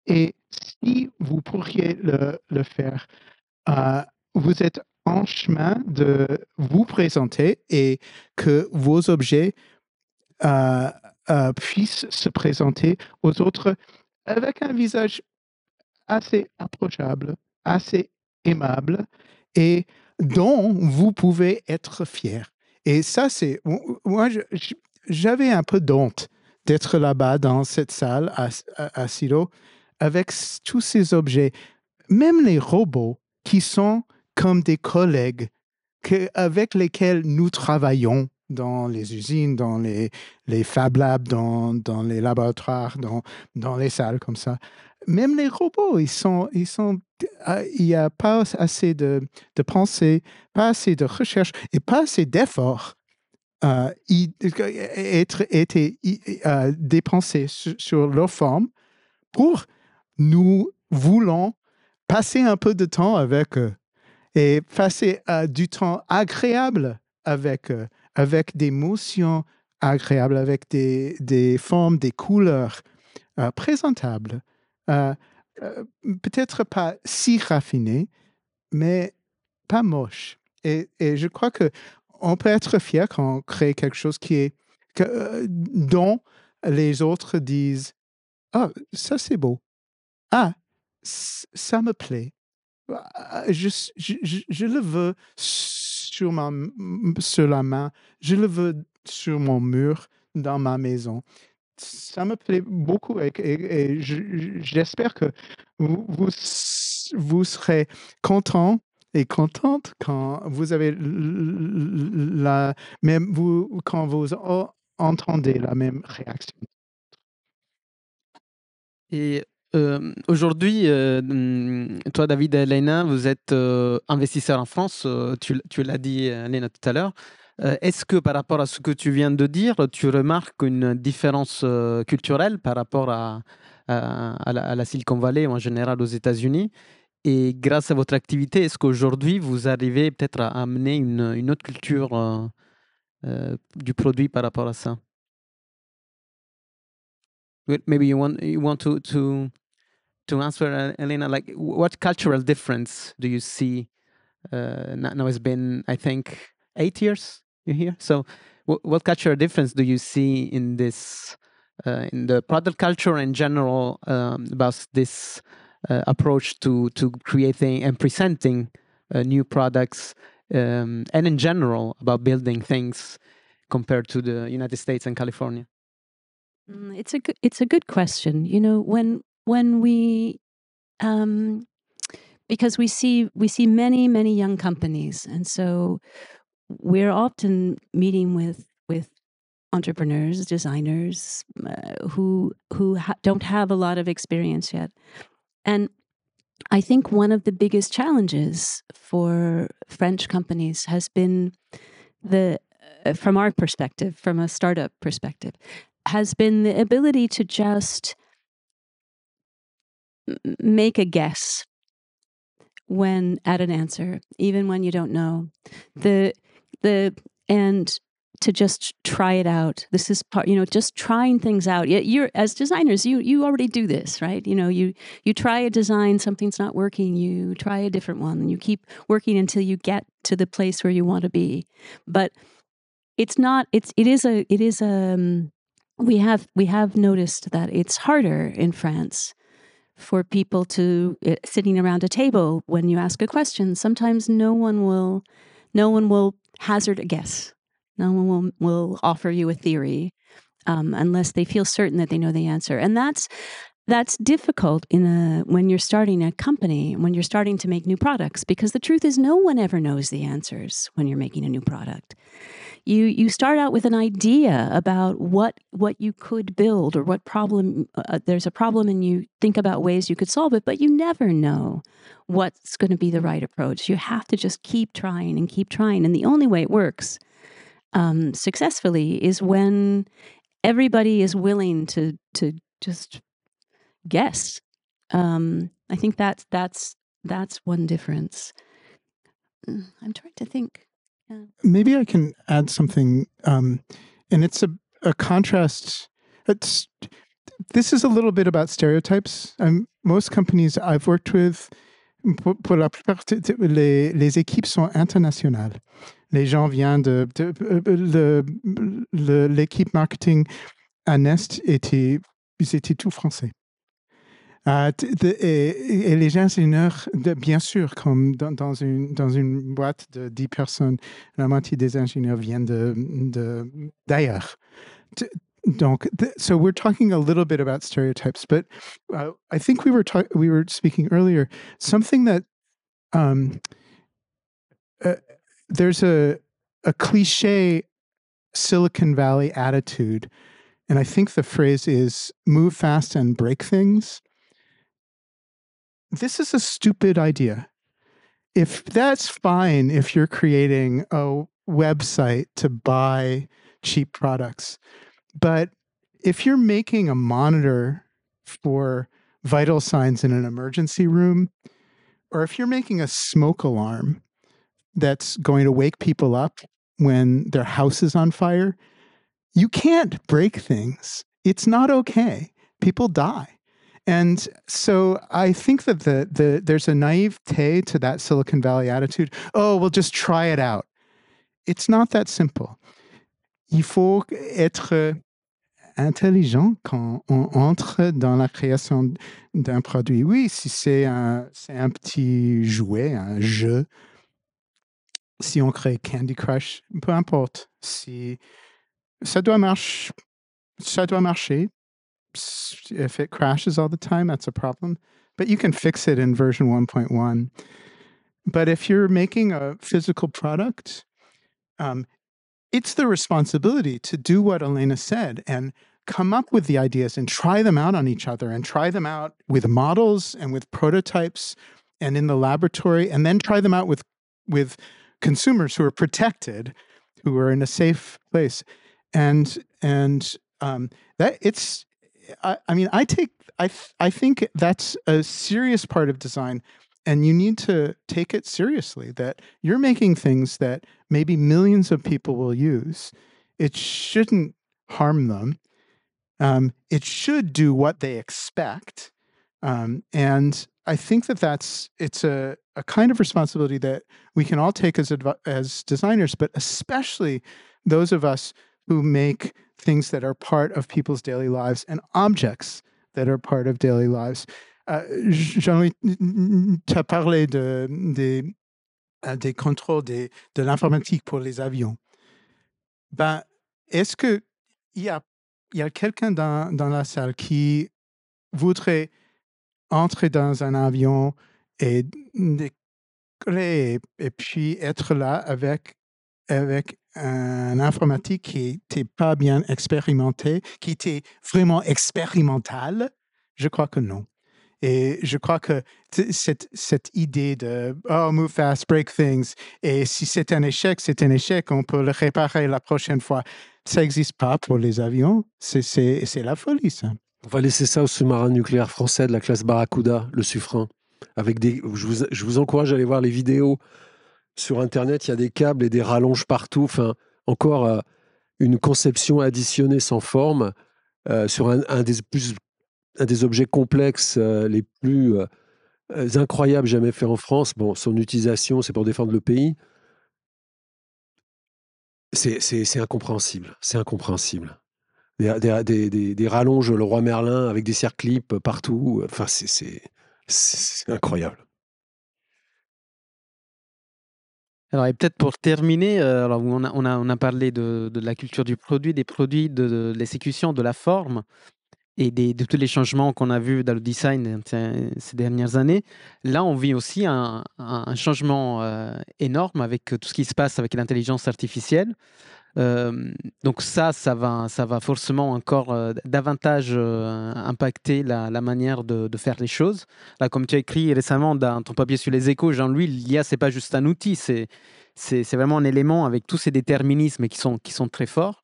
Et si vous pourriez le faire, vous êtes en chemin de vous présenter et que vos objets puissent se présenter aux autres avec un visage assez approchable, assez aimable et dont vous pouvez être fier. Et ça, c'est... Moi, j'avais un peu d'honte d'être là-bas dans cette salle à Silo avec tous ces objets, même les robots qui sont comme des collègues avec lesquels nous travaillons dans les usines, dans les Fab Labs, dans les laboratoires, dans les salles comme ça. Même les robots, il n'y a pas assez de pensée, pas assez de recherche et pas assez d'efforts été dépensés sur leur forme pour nous voulons passer un peu de temps avec eux et passer du temps agréable avec eux, avec des motions agréables, avec des formes, des couleurs présentables. Peut-être pas si raffinées, mais pas moches. Et je crois que on peut être fier quand on crée quelque chose dont les autres disent « Ah, ça c'est beau. Ah, ça me plaît. Je le veux sur la main, je le veux sur mon mur dans ma maison. » Ça me plaît beaucoup et j'espère que vous serez content et contente quand vous avez quand vous entendez la même réaction. Et aujourd'hui, toi, David et Elena, vous êtes investisseurs en France. Tu l'as dit, Elena, tout à l'heure. Est-ce que par rapport à ce que tu viens de dire, tu remarques une différence culturelle par rapport à la Silicon Valley ou en général aux États-Unis? Et grâce à votre activité, est-ce qu'aujourd'hui, vous arrivez peut-être à amener une autre culture du produit par rapport à ça? Maybe you want to answer, Elena, like what cultural difference do you see? Now it's been, I think, 8 years you're here. So what cultural difference do you see in this, in the product culture in general, about this approach to creating and presenting new products, and in general about building things compared to the United States and California? It's a good question. You know, when we because we see many young companies, and so we're often meeting with entrepreneurs, designers who don't have a lot of experience yet, and I think one of the biggest challenges for French companies has been from our perspective, from a startup perspective, has been the ability to just make a guess when at an answer, even when you don't know, and to just try it out. This is part, just trying things out. You're, as designers, you already do this, right? You try a design, something's not working, you try a different one, and you keep working until you get to the place where you want to be. But it's not. We have noticed that it's harder in France for people to sitting around a table when you ask a question. Sometimes no one will hazard a guess. No one will offer you a theory unless they feel certain that they know the answer. And that's difficult when you're starting a company, when you're starting to make new products, because the truth is no one ever knows the answers when you're making a new product. You start out with an idea about what you could build or what problem there's a problem, and you think about ways you could solve it, but you never know what's going to be the right approach. You have to just keep trying and keep trying, and the only way it works successfully is when everybody is willing to just guess. I think that's one difference. I'm trying to think. Yeah. Maybe I can add something, and it's a contrast. This is a little bit about stereotypes. Most companies I've worked with pour la plupart, les équipes sont internationales. Les gens viennent l'équipe marketing à Nest ils étaient tous français. Et les ingénieurs, bien sûr, comme dans une boîte de 10 personnes, la moitié des ingénieurs viennent d'ailleurs. Donc, so we're talking a little bit about stereotypes, but I think we were speaking earlier, something that there's a cliche Silicon Valley attitude, and I think the phrase is move fast and break things. This is a stupid idea. If that's fine, if you're creating a website to buy cheap products, but if you're making a monitor for vital signs in an emergency room, or if you're making a smoke alarm that's going to wake people up when their house is on fire, you can't break things. It's not okay. People die. And so I think that there's a naivete to that Silicon Valley attitude. Oh, we'll just try it out. It's not that simple. Il faut être intelligent quand on entre dans la création d'un produit. Oui, si c'est un petit jouet, un jeu, si on crée Candy Crush, peu importe. Si ça doit marcher. If it crashes all the time, that's a problem. But you can fix it in version 1.1. But if you're making a physical product, it's the responsibility to do what Elena said and come up with the ideas and try them out on each other and try them out with models and with prototypes and in the laboratory, and then try them out with consumers who are protected, who are in a safe place. And that it's, I think that's a serious part of design, and you need to take it seriously, that you're making things that maybe millions of people will use. It shouldn't harm them. It should do what they expect. And I think it's a kind of responsibility that we can all take as designers, but especially those of us who make things that are part of people's daily lives and objects that are part of daily lives. Jean-Louis, tu as parlé des contrôles de l'informatique pour les avions. Ben, est-ce qu'il y a quelqu'un dans la salle qui voudrait entrer dans un avion et décoller et puis être là avec un informatique qui n'était pas bien expérimenté, qui était vraiment expérimental? Je crois que non. Et je crois que cette idée de « oh, move fast, break things », et si c'est un échec, on peut le réparer la prochaine fois. Ça n'existe pas pour les avions. C'est la folie, ça. On va laisser ça au sous-marin nucléaire français de la classe Barracuda, le Suffren. Je vous encourage à aller voir les vidéos. Sur Internet, il y a des câbles et des rallonges partout. Enfin, encore une conception additionnée sans forme sur un des objets complexes les plus incroyables jamais faits en France. Bon, son utilisation, c'est pour défendre le pays. C'est incompréhensible. C'est incompréhensible. Des rallonges, le roi Merlin, avec des circlips partout. Enfin, c'est incroyable. Alors, et peut-être pour terminer, alors on a parlé de la culture du produit, des produits, de l'exécution, de la forme et de tous les changements qu'on a vus dans le design ces dernières années. Là, on vit aussi un changement énorme avec tout ce qui se passe avec l'intelligence artificielle. Donc ça va forcément encore davantage impacter la manière de faire les choses. Là, comme tu as écrit récemment dans ton papier sur les échos, Jean-Louis, l'IA, c'est pas juste un outil, c'est vraiment un élément avec tous ces déterminismes qui sont très forts.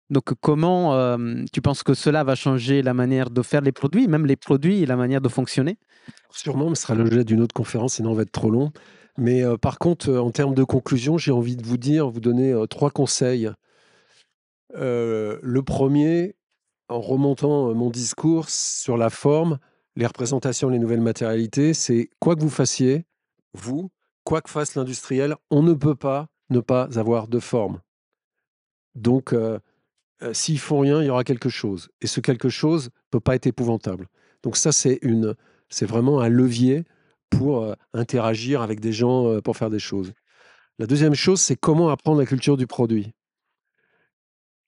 Donc comment tu penses que cela va changer la manière de faire les produits, même les produits et la manière de fonctionner? Sûrement, ce sera l'objet d'une autre conférence, sinon on va être trop long. Mais par contre, en termes de conclusion, j'ai envie de vous donner 3 conseils. Le premier, en remontant mon discours sur la forme, les représentations, les nouvelles matérialités, c'est quoi que vous fassiez, vous, quoi que fasse l'industriel, on ne peut pas ne pas avoir de forme. Donc, s'ils font rien, il y aura quelque chose. Et ce quelque chose ne peut pas être épouvantable. Donc ça, c'est vraiment un levier pour interagir avec des gens, pour faire des choses. La deuxième chose, c'est comment apprendre la culture du produit.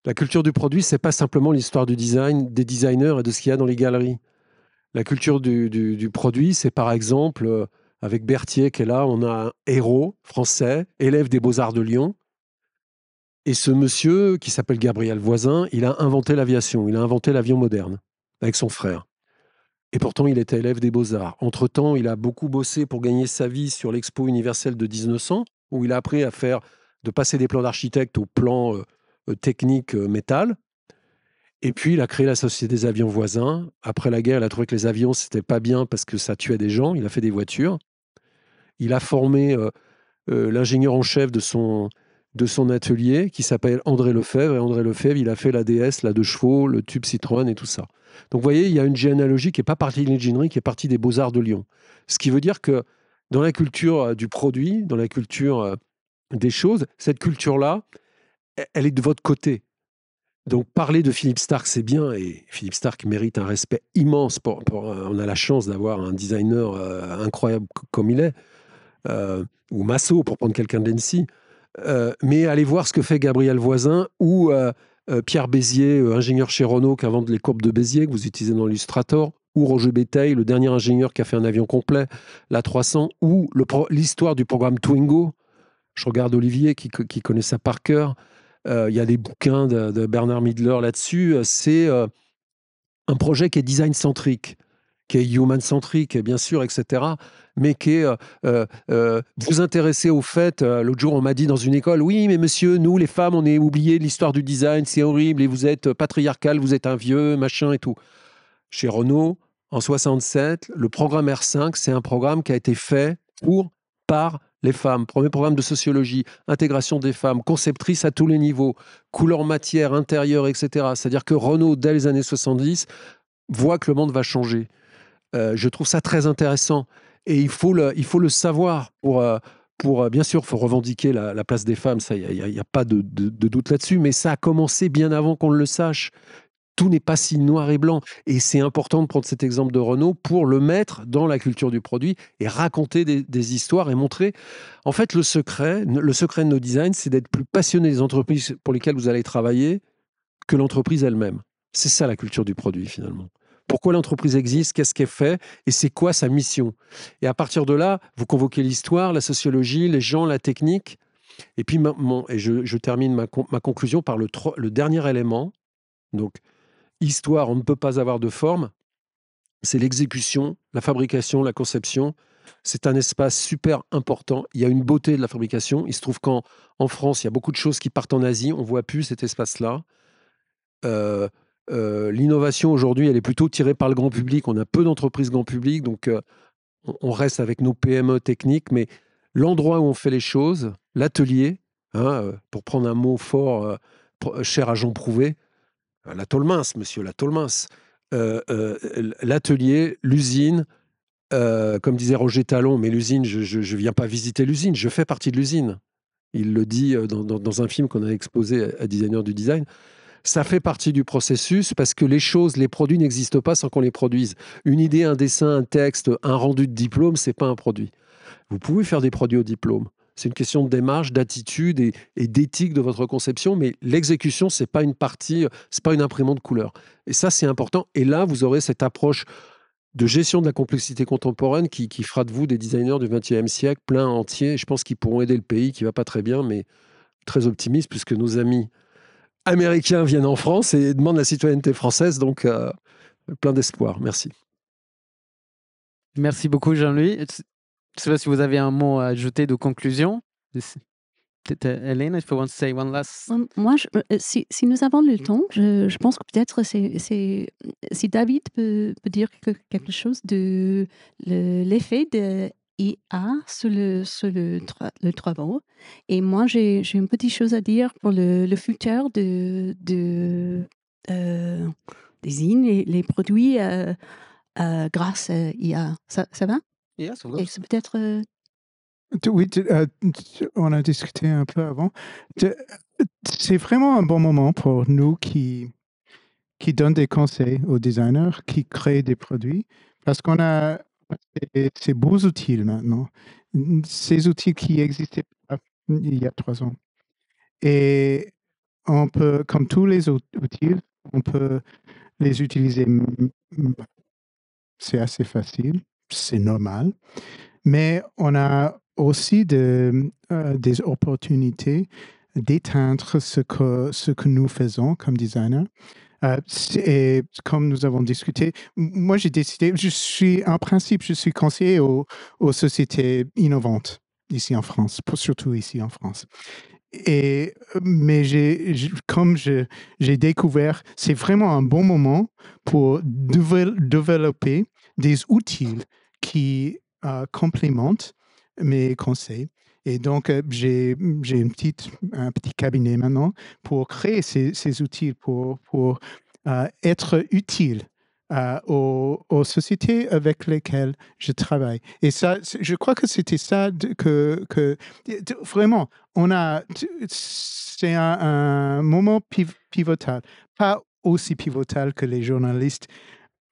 La culture du produit, c'est pas simplement l'histoire du design, des designers et de ce qu'il y a dans les galeries. La culture du produit, c'est par exemple, avec Berthier qui est là, on a un héros français, élève des Beaux-Arts de Lyon. Et ce monsieur, qui s'appelle Gabriel Voisin, il a inventé l'aviation, il a inventé l'avion moderne, avec son frère. Et pourtant, il était élève des Beaux-Arts. Entre-temps, il a beaucoup bossé pour gagner sa vie sur l'Expo universelle de 1900, où il a appris de passer des plans d'architecte aux plans techniques métal. Et puis, il a créé la Société des avions voisins. Après la guerre, il a trouvé que les avions, c'était pas bien parce que ça tuait des gens. Il a fait des voitures. Il a formé l'ingénieur en chef de son atelier, qui s'appelle André Lefebvre. Et André Lefebvre, il a fait la DS, la 2 chevaux, le tube Citroën et tout ça. Donc, vous voyez, il y a une généalogie qui n'est pas partie de l'ingénierie, qui est partie des Beaux-Arts de Lyon. Ce qui veut dire que dans la culture du produit, dans la culture des choses, cette culture-là, elle est de votre côté. Donc, parler de Philippe Starck, c'est bien, et Philippe Starck mérite un respect immense. On a la chance d'avoir un designer incroyable comme il est, ou Massot, pour prendre quelqu'un de l'ENSI. Mais allez voir ce que fait Gabriel Voisin ou Pierre Bézier, ingénieur chez Renault, qui invente les courbes de Bézier, que vous utilisez dans l'Illustrator, ou Roger Béteille, le dernier ingénieur qui a fait un avion complet, l'A300, ou l'histoire du programme Twingo. Je regarde Olivier qui connaît ça par cœur. Il y a des bouquins de Bernard Midler là-dessus. C'est un projet qui est design-centrique, qui est human-centrique, bien sûr, etc., mais qui est vous intéresser au fait. L'autre jour, on m'a dit dans une école, oui, mais monsieur, nous, les femmes, on est oublié de l'histoire du design, c'est horrible, et vous êtes patriarcal, vous êtes un vieux, machin et tout. Chez Renault, en 67, le programme R5, c'est un programme qui a été fait par les femmes. Premier programme de sociologie, intégration des femmes, conceptrices à tous les niveaux, couleur matière, intérieur, etc. C'est-à-dire que Renault, dès les années 70, voit que le monde va changer. Je trouve ça très intéressant. Et il faut le savoir pour bien sûr, il faut revendiquer la place des femmes, ça, il n'y a pas de doute là-dessus, mais ça a commencé bien avant qu'on le sache. Tout n'est pas si noir et blanc. Et c'est important de prendre cet exemple de Renault pour le mettre dans la culture du produit et raconter des histoires et montrer. En fait, le secret de nos designs, c'est d'être plus passionné des entreprises pour lesquelles vous allez travailler que l'entreprise elle-même. C'est ça la culture du produit, finalement. Pourquoi l'entreprise existe, qu'est-ce qu'elle fait et c'est quoi sa mission. Et à partir de là, vous convoquez l'histoire, la sociologie, les gens, la technique. Et puis, je termine ma conclusion par le dernier élément. Donc, histoire, on ne peut pas avoir de forme. C'est l'exécution, la fabrication, la conception. C'est un espace super important. Il y a une beauté de la fabrication. Il se trouve qu'en France, il y a beaucoup de choses qui partent en Asie. On ne voit plus cet espace-là. L'innovation aujourd'hui, elle est plutôt tirée par le grand public. On a peu d'entreprises grand public, donc on reste avec nos PME techniques. Mais l'endroit où on fait les choses, l'atelier, pour prendre un mot fort, cher à Jean Prouvé, la tôle mince, monsieur, la tôle mince. L'atelier, l'usine, comme disait Roger Talon, mais l'usine, je ne viens pas visiter l'usine, je fais partie de l'usine. Il le dit dans un film qu'on a exposé à Designer du Design. Ça fait partie du processus parce que les produits n'existent pas sans qu'on les produise. Une idée, un dessin, un texte, un rendu de diplôme, c'est pas un produit. Vous pouvez faire des produits au diplôme. C'est une question de démarche, d'attitude et d'éthique de votre conception, mais l'exécution, c'est pas une partie, c'est pas une imprimante couleur. Et ça, c'est important. Et là, vous aurez cette approche de gestion de la complexité contemporaine qui fera de vous des designers du XXe siècle, plein entier. Je pense qu'ils pourront aider le pays qui va pas très bien, mais très optimiste, puisque nos amis américains viennent en France et demandent la citoyenneté française, donc plein d'espoir. Merci. Merci beaucoup, Jean-Louis. Je ne sais pas si vous avez un mot à ajouter de conclusion. Peut-être Elena, if you want to say one last. Moi, si nous avons le temps, je pense que peut-être si David peut dire quelque chose de l'effet de IA sur le travail. Et moi, j'ai une petite chose à dire pour le futur des usines et les produits grâce à IA. Ça va? Yes, of Et course. c'est peut-être... Oui, on a discuté un peu avant. C'est vraiment un bon moment pour nous qui donnent des conseils aux designers, qui créent des produits, parce qu'on a ces beaux outils maintenant, ces outils qui existaient pas il y a 3 ans. Et on peut, comme tous les autres outils, on peut les utiliser. C'est assez facile, c'est normal. Mais on a aussi des opportunités d'éteindre ce que nous faisons comme designer. Et comme nous avons discuté, moi j'ai décidé, en principe, je suis conseiller aux sociétés innovantes ici en France, surtout ici en France. Mais comme j'ai découvert, c'est vraiment un bon moment pour développer des outils qui complémentent mes conseils. Et donc, j'ai un petit cabinet maintenant pour créer ces outils, pour être utile aux sociétés avec lesquelles je travaille. Et ça, je crois que c'était ça vraiment, c'est un moment pivotal, pas aussi pivotal que les journalistes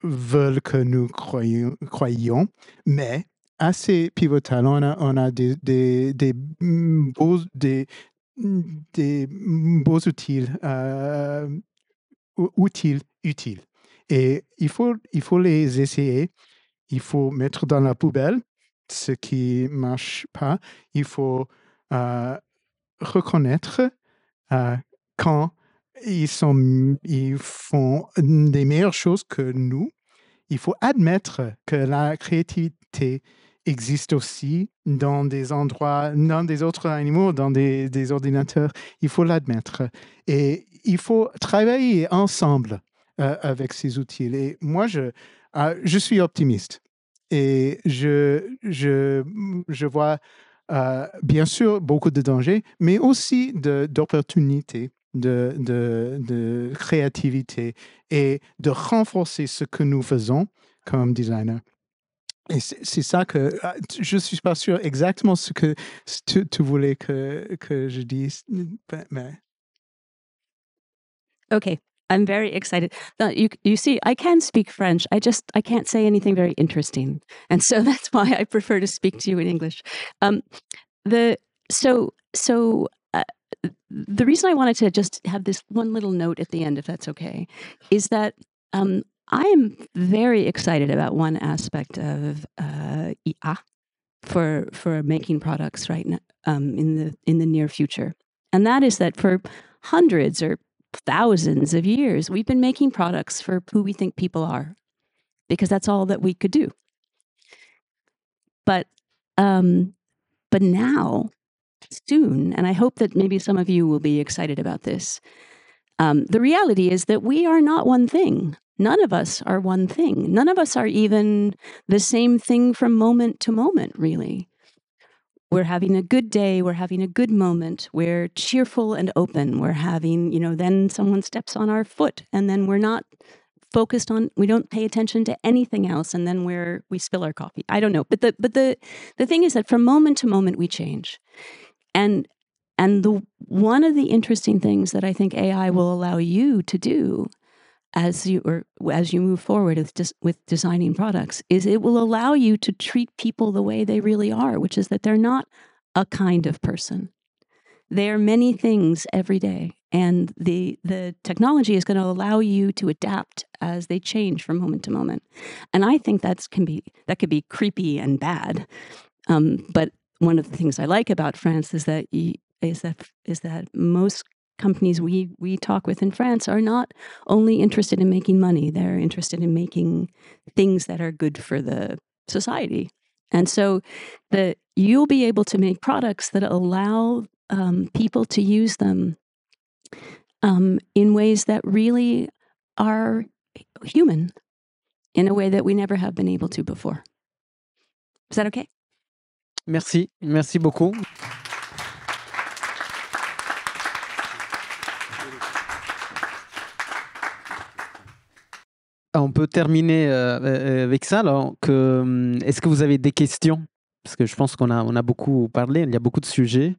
veulent que nous croyions, mais assez pivotal. On a des beaux, des beaux utiles. Et il faut les essayer. Il faut mettre dans la poubelle ce qui ne marche pas. Il faut reconnaître quand ils font des meilleures choses que nous. Il faut admettre que la créativité existe aussi dans des endroits, dans des autres animaux, dans des ordinateurs. Il faut l'admettre. Et il faut travailler ensemble avec ces outils. Et moi, je suis optimiste. Et je vois bien sûr beaucoup de dangers, mais aussi d'opportunités, de créativité et de renforcer ce que nous faisons comme designer. Et c'est ça que je ne suis pas sûr exactement ce que tu voulais que je dise. Mais... Okay, I'm very excited. You see, I can speak French. I can't say anything very interesting, and so that's why I prefer to speak to you in English. The reason I wanted to just have this one little note at the end, if that's okay, is that I am very excited about one aspect of IA for making products right now in the near future, and that is that for hundreds or thousands of years, we've been making products for who we think people are, because that's all that we could do. But now, soon, and I hope that maybe some of you will be excited about this, the reality is that we are not one thing. None of us are one thing. None of us are even the same thing from moment to moment, really. We're having a good day, we're having a good moment, we're cheerful and open, we're having, then someone steps on our foot, and then we're not focused on, we don't pay attention to anything else, and then we spill our coffee. I don't know. But the thing is that from moment to moment we change. And one of the interesting things that I think AI will allow you to do as you move forward with designing products is it will allow you to treat people the way they really are, which is that they're not a kind of person. They are many things every day. And the technology is going to allow you to adapt as they change from moment to moment. And I think that could be creepy and bad. But one of the things I like about France is that most companies we talk with in France are not only interested in making money, they're interested in making things that are good for the society. And so you'll be able to make products that allow people to use them in ways that really are human, in a way that we never have been able to before. Is that okay? Merci beaucoup. on peut terminer avec ça. Alors, est-ce que vous avez des questions? Parce que je pense qu'on a beaucoup parlé, il y a beaucoup de sujets.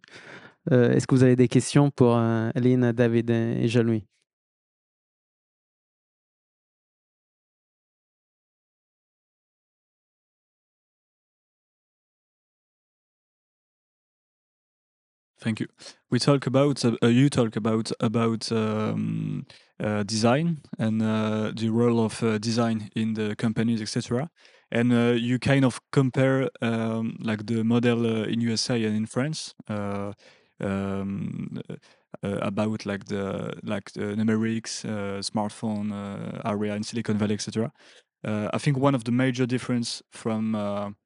Est-ce que vous avez des questions pour Elena, David et Jean-Louis? Thank you. We talk about you talk about design and the role of design in the companies, etc. And you kind of compare like the model in USA and in France about like the numerics, smartphone area in Silicon Valley, etc. I think one of the major difference from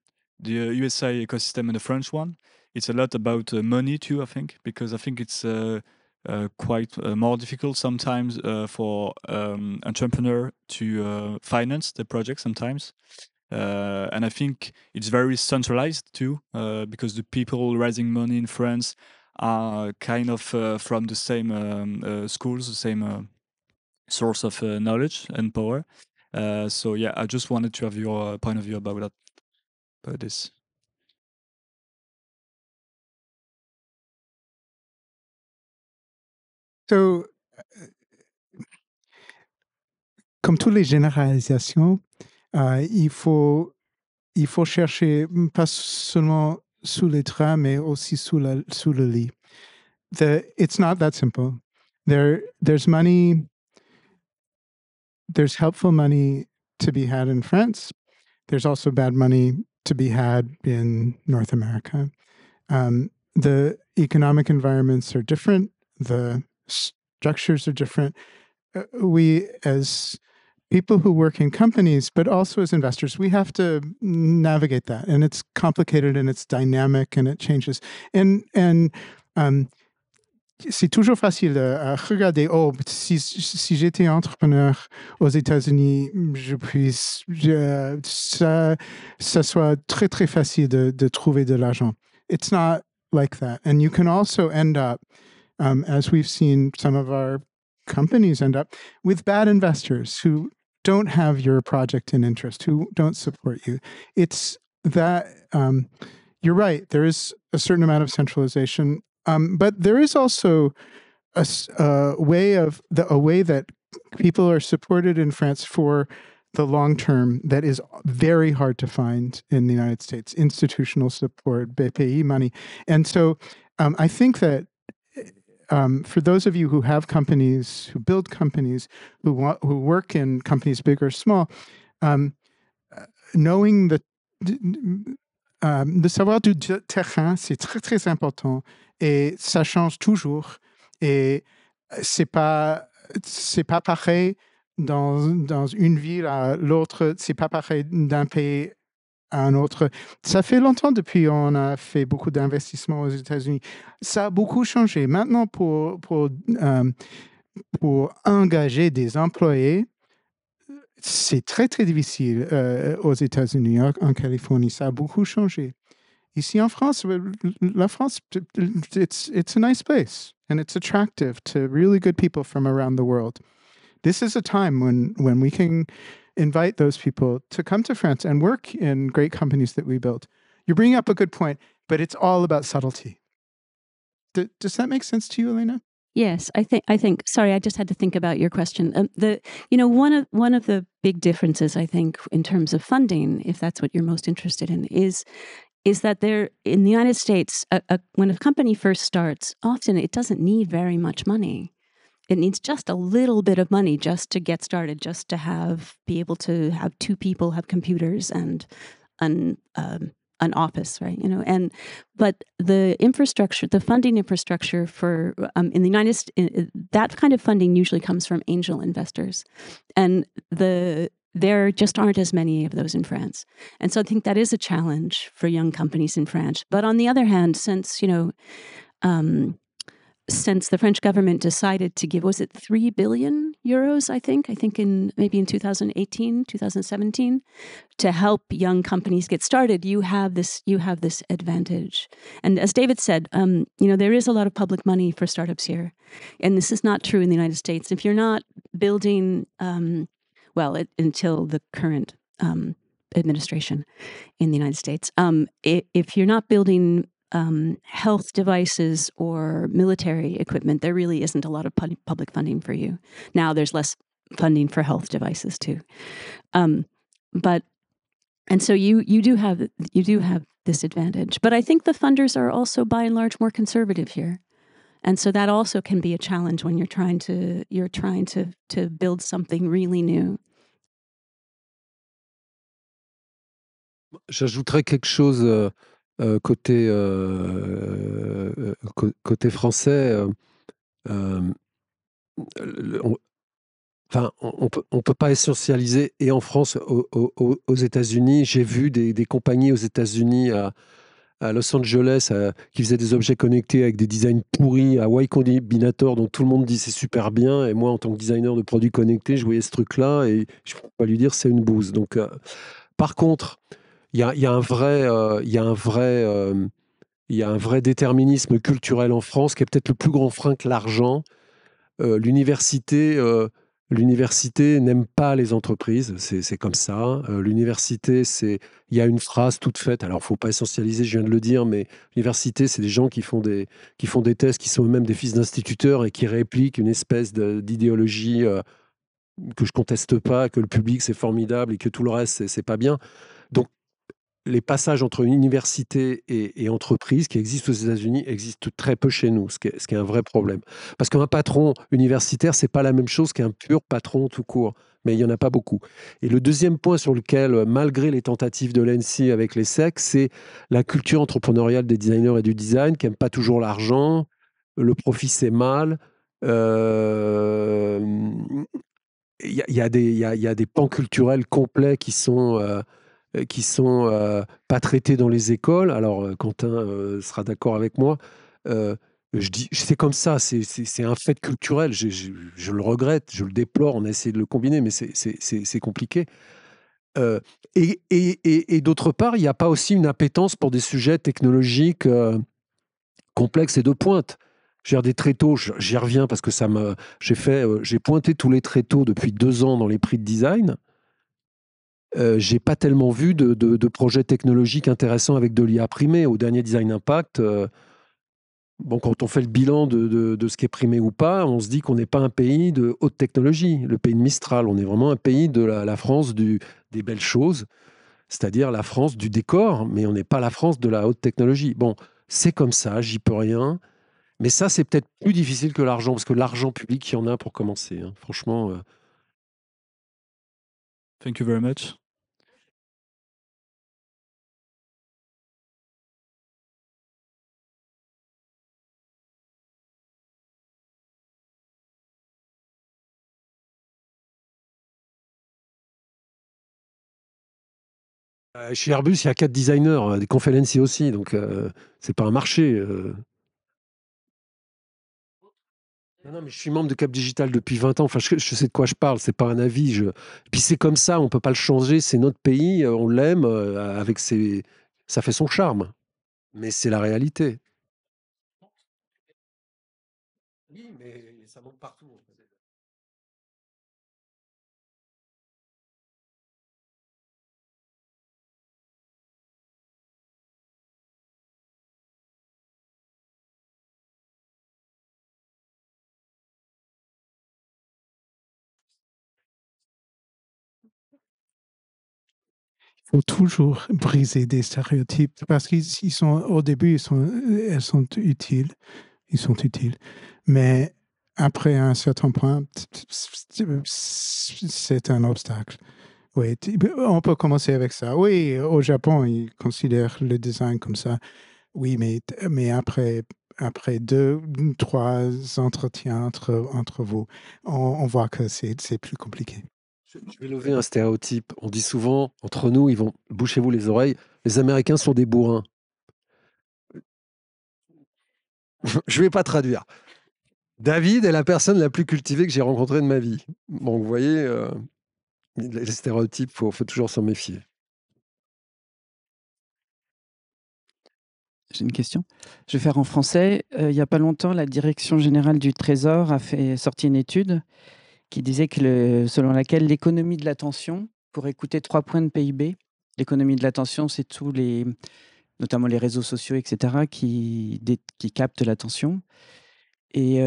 the USA ecosystem and the French one, it's a lot about money too, I think, because I think it's quite more difficult sometimes for entrepreneur to finance the project sometimes. And I think it's very centralized too, because the people raising money in France are kind of from the same schools, the same source of knowledge and power. So yeah, I just wanted to have your point of view about this. So, comme toutes les généralisations, il faut chercher pas seulement sous les draps, mais aussi sous le lit. It's not that simple. There's money. There's helpful money to be had in France. There's also bad money to be had in North America. The economic environments are different. The structures are different. We, as people who work in companies, but also as investors, we have to navigate that. And it's complicated and it's dynamic and it changes. And c'est toujours facile à regarder, oh, si j'étais entrepreneur aux États-Unis, ça soit très, très facile de trouver de l'argent. It's not like that. And you can also end up, as we've seen some of our companies end up, with bad investors who don't have your project in interest, who don't support you. It's that, you're right, there is a certain amount of centralization. But there is also a way that people are supported in France for the long term that is very hard to find in the United States. Institutional support, BPI money, and so I think that for those of you who have companies, who build companies, who work in companies big or small, knowing that. Le savoir du terrain, c'est très, très important et ça change toujours. Et c'est pas pareil dans une ville à l'autre, c'est pas pareil d'un pays à un autre. Ça fait longtemps depuis on a fait beaucoup d'investissements aux États-Unis. Ça a beaucoup changé. Maintenant, pour engager des employés, c'est très, très difficile aux États-Unis, en Californie. Ça a beaucoup changé. Ici en France, la France, it's a nice place and it's attractive to really good people from around the world. This is a time when we can invite those people to come to France and work in great companies that we built. You're bringing up a good point, but it's all about subtlety. Does that make sense to you, Elena? Yes, I think. Sorry, I just had to think about your question. One of the big differences, I think, in terms of funding, if that's what you're most interested in, is that there in the United States, when a company first starts, often it doesn't need very much money. It needs just a little bit of money just to get started, just to be able to have two people have computers and an office, right? But the infrastructure, the funding infrastructure for in the United States, that kind of funding usually comes from angel investors, and there just aren't as many of those in France. And so I think that is a challenge for young companies in France. But on the other hand, since the French government decided to give, was it 3 billion euros, I think maybe in 2018, 2017, to help young companies get started, you have this advantage. And as David said, there is a lot of public money for startups here. And this is not true in the United States. If you're not building well, until the current administration in the United States. If you're not building health devices or military equipment, there really isn't a lot of public funding for you. Now there's less funding for health devices too. So you do have this advantage. But I think the funders are also by and large more conservative here. And so that also can be a challenge when you're trying to build something really new. J'ajouterais quelque chose côté français. On peut pas essentialiser et en France, aux États-Unis. J'ai vu des compagnies aux États-Unis, à Los Angeles, qui faisaient des objets connectés avec des designs pourris à Y Combinator, dont tout le monde dit c'est super bien. Et moi, en tant que designer de produits connectés, je voyais ce truc-là et je ne peux pas lui dire c'est une bouse. Donc, par contre, il y a un vrai déterminisme culturel en France qui est peut-être le plus grand frein que l'argent. L'université n'aime pas les entreprises, c'est comme ça. L'université, il y a une phrase toute faite. Alors, il ne faut pas essentialiser, je viens de le dire, mais l'université, c'est des gens qui font des thèses, qui sont eux-mêmes des fils d'instituteurs et qui répliquent une espèce d'idéologie que je ne conteste pas, que le public, c'est formidable et que tout le reste, c'est pas bien. Donc, les passages entre université et entreprise qui existent aux États-Unis existent très peu chez nous, ce qui est un vrai problème. Parce qu'un patron universitaire, c'est pas la même chose qu'un pur patron tout court, mais il y en a pas beaucoup. Et le deuxième point sur lequel, malgré les tentatives de l'ENSI avec les SEC, c'est la culture entrepreneuriale des designers et du design qui n'aiment pas toujours l'argent, le profit c'est mal. Il y a des pans culturels complets qui sont pas traités dans les écoles. Alors, Quentin sera d'accord avec moi. Je dis, c'est comme ça, c'est un fait culturel. Je le regrette, je le déplore. On a essayé de le combiner, mais c'est compliqué. Et d'autre part, il n'y a pas aussi une appétence pour des sujets technologiques complexes et de pointe. Des tréteaux, j'y reviens parce que j'ai pointé tous les tréteaux depuis 2 ans dans les prix de design. J'ai pas tellement vu de projets technologiques intéressants avec de l'IA primée. Au dernier Design Impact, quand on fait le bilan de ce qui est primé ou pas, on se dit qu'on n'est pas un pays de haute technologie, le pays de Mistral. On est vraiment un pays de la France des belles choses, c'est-à-dire la France du décor, mais on n'est pas la France de la haute technologie. Bon, c'est comme ça, j'y peux rien. Mais ça, c'est peut-être plus difficile que l'argent, parce que l'argent public, il y en a pour commencer. Hein. Franchement. Thank you very much. Chez Airbus, il y a 4 designers, des Confelency aussi, donc c'est pas un marché. Non, mais je suis membre de Cap Digital depuis 20 ans. Enfin, je sais de quoi je parle. C'est pas un avis. Puis c'est comme ça. On peut pas le changer. C'est notre pays. On l'aime. Ça fait son charme. Mais c'est la réalité. Oui, mais ça manque partout. Il faut toujours briser des stéréotypes parce qu'ils sont, au début, elles sont utiles. Ils sont utiles. Mais après un certain point, c'est un obstacle. Oui, on peut commencer avec ça. Oui, au Japon, ils considèrent le design comme ça. Oui, mais après 2, 3 entretiens entre vous, on voit que c'est plus compliqué. Je vais lever un stéréotype. On dit souvent, entre nous, bouchez-vous les oreilles, les Américains sont des bourrins. Je ne vais pas traduire. David est la personne la plus cultivée que j'ai rencontrée de ma vie. Bon, vous voyez, les stéréotypes, faut toujours s'en méfier. J'ai une question. Je vais faire en français. Il n'y a pas longtemps, la Direction générale du Trésor a sorti une étude qui disait que selon laquelle l'économie de l'attention pourrait coûter 3 points de PIB. L'économie de l'attention, c'est notamment les réseaux sociaux, etc., qui captent l'attention. Et